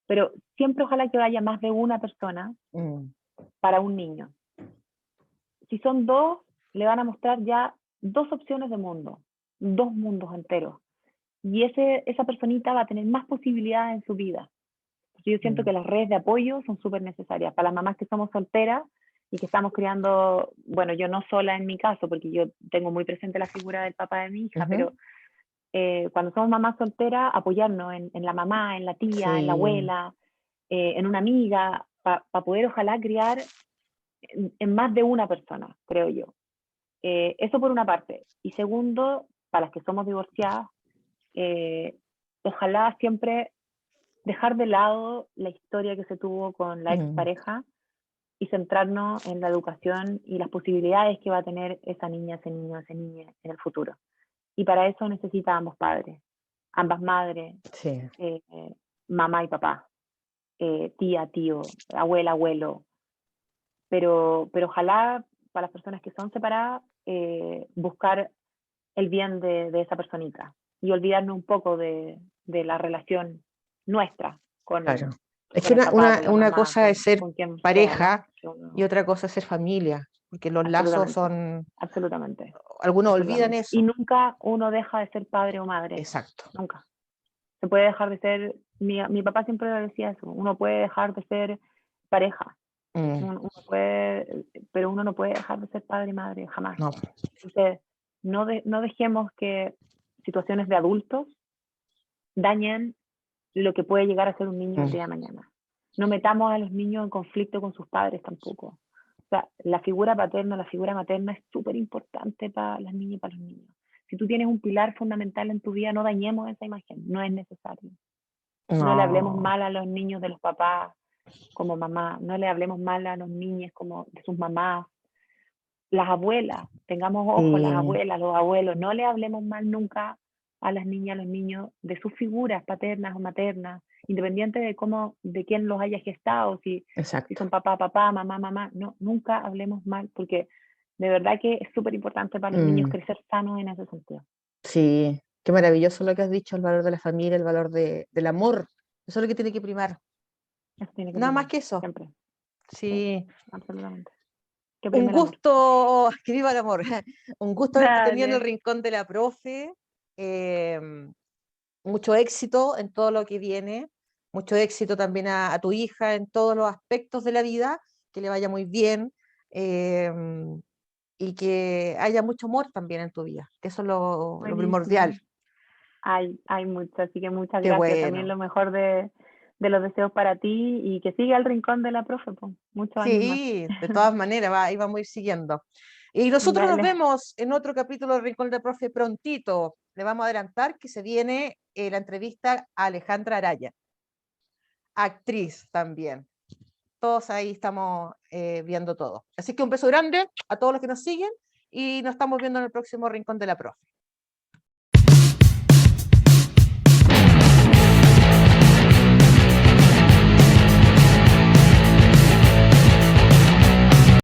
pero siempre ojalá que haya más de una persona mm, para un niño. Si son dos, le van a mostrar ya dos opciones de mundo, dos mundos enteros. Y esa personita va a tener más posibilidades en su vida. Yo siento mm, que las redes de apoyo son súper necesarias para las mamás que somos solteras y que estamos criando, bueno, yo no sola en mi caso, porque yo tengo muy presente la figura del papá de mi hija, ujú. pero cuando somos mamás solteras, apoyarnos en la mamá, en la tía, en la Sí. abuela, en una amiga, para poder ojalá criar en más de una persona, creo yo. Eso por una parte. Y segundo, para las que somos divorciadas, eh, ojalá siempre dejar de lado la historia que se tuvo con la Mm, expareja y centrarnos en la educación y las posibilidades que va a tener esa niña, ese niño, ese niño en el futuro. Y para eso necesita ambos padres, ambas madres, Sí, mamá y papá, tía, tío, abuela, abuelo, pero ojalá para las personas que son separadas, buscar el bien de esa personita y olvidarnos un poco de la relación nuestra claro. con, Es que con el papá, con la una mamá, cosa es ser con quien sea, ¿no? pareja Que y uno- otra cosa es ser familia, porque los lazos absolutamente, son, absolutamente, algunos olvidan absolutamente. Y eso. nunca uno deja de ser padre o madre, Exacto. nunca. Se puede dejar de ser, mi papá siempre decía eso, uno puede dejar de ser pareja, Mm, uno puede, pero uno no puede dejar de ser padre y madre, jamás. no. Entonces, no dejemos que situaciones de adultos dañen lo que puede llegar a ser un niño el Mm, día de mañana. No metamos a los niños en conflicto con sus padres tampoco. O sea, la figura paterna, la figura materna es súper importante para las niñas y para los niños. Si tú tienes un pilar fundamental en tu vida, no dañemos esa imagen, no es necesario. No le hablemos no. mal a los niños de los papás como mamá, no le hablemos mal a los niños como de sus mamás. Las abuelas, tengamos ojo, las Sí, abuelas, los abuelos, no le hablemos mal nunca a las niñas, a los niños de sus figuras paternas o maternas, independiente de cómo, de quién los haya gestado, si exacto. son papá, papá, mamá, mamá, no, nunca hablemos mal, porque de verdad que es súper importante para los niños Mm, crecer sanos en ese sentido. sí, qué maravilloso lo que has dicho, el valor de la familia, el valor del amor. Eso es lo que tiene que primar. Eso tiene que Nada más primar, que eso. siempre, sí, Sí, absolutamente. Que un prime el amor. gusto, que viva el amor. Un gusto haberte tenido en el Dale, rincón de la profe. Eh, Mucho éxito en todo lo que viene. Mucho éxito también a tu hija en todos los aspectos de la vida. Que le vaya muy bien. eh, y que haya mucho amor también en tu vida. Que eso es lo primordial. buenísimo. Hay mucho, así que muchas Qué gracias. También bueno. lo mejor de los deseos para ti y que siga el rincón de la profe, pues. Muchos años más. Sí, de todas maneras, ahí vamos a ir siguiendo. Y nosotros nos Dale, vemos en otro capítulo de Rincón del Profe prontito. Le vamos a adelantar que se viene la entrevista a Alejandra Araya, actriz también. Todos ahí estamos viendo todo. Así que un beso grande a todos los que nos siguen y nos estamos viendo en el próximo Rincón de la Profe.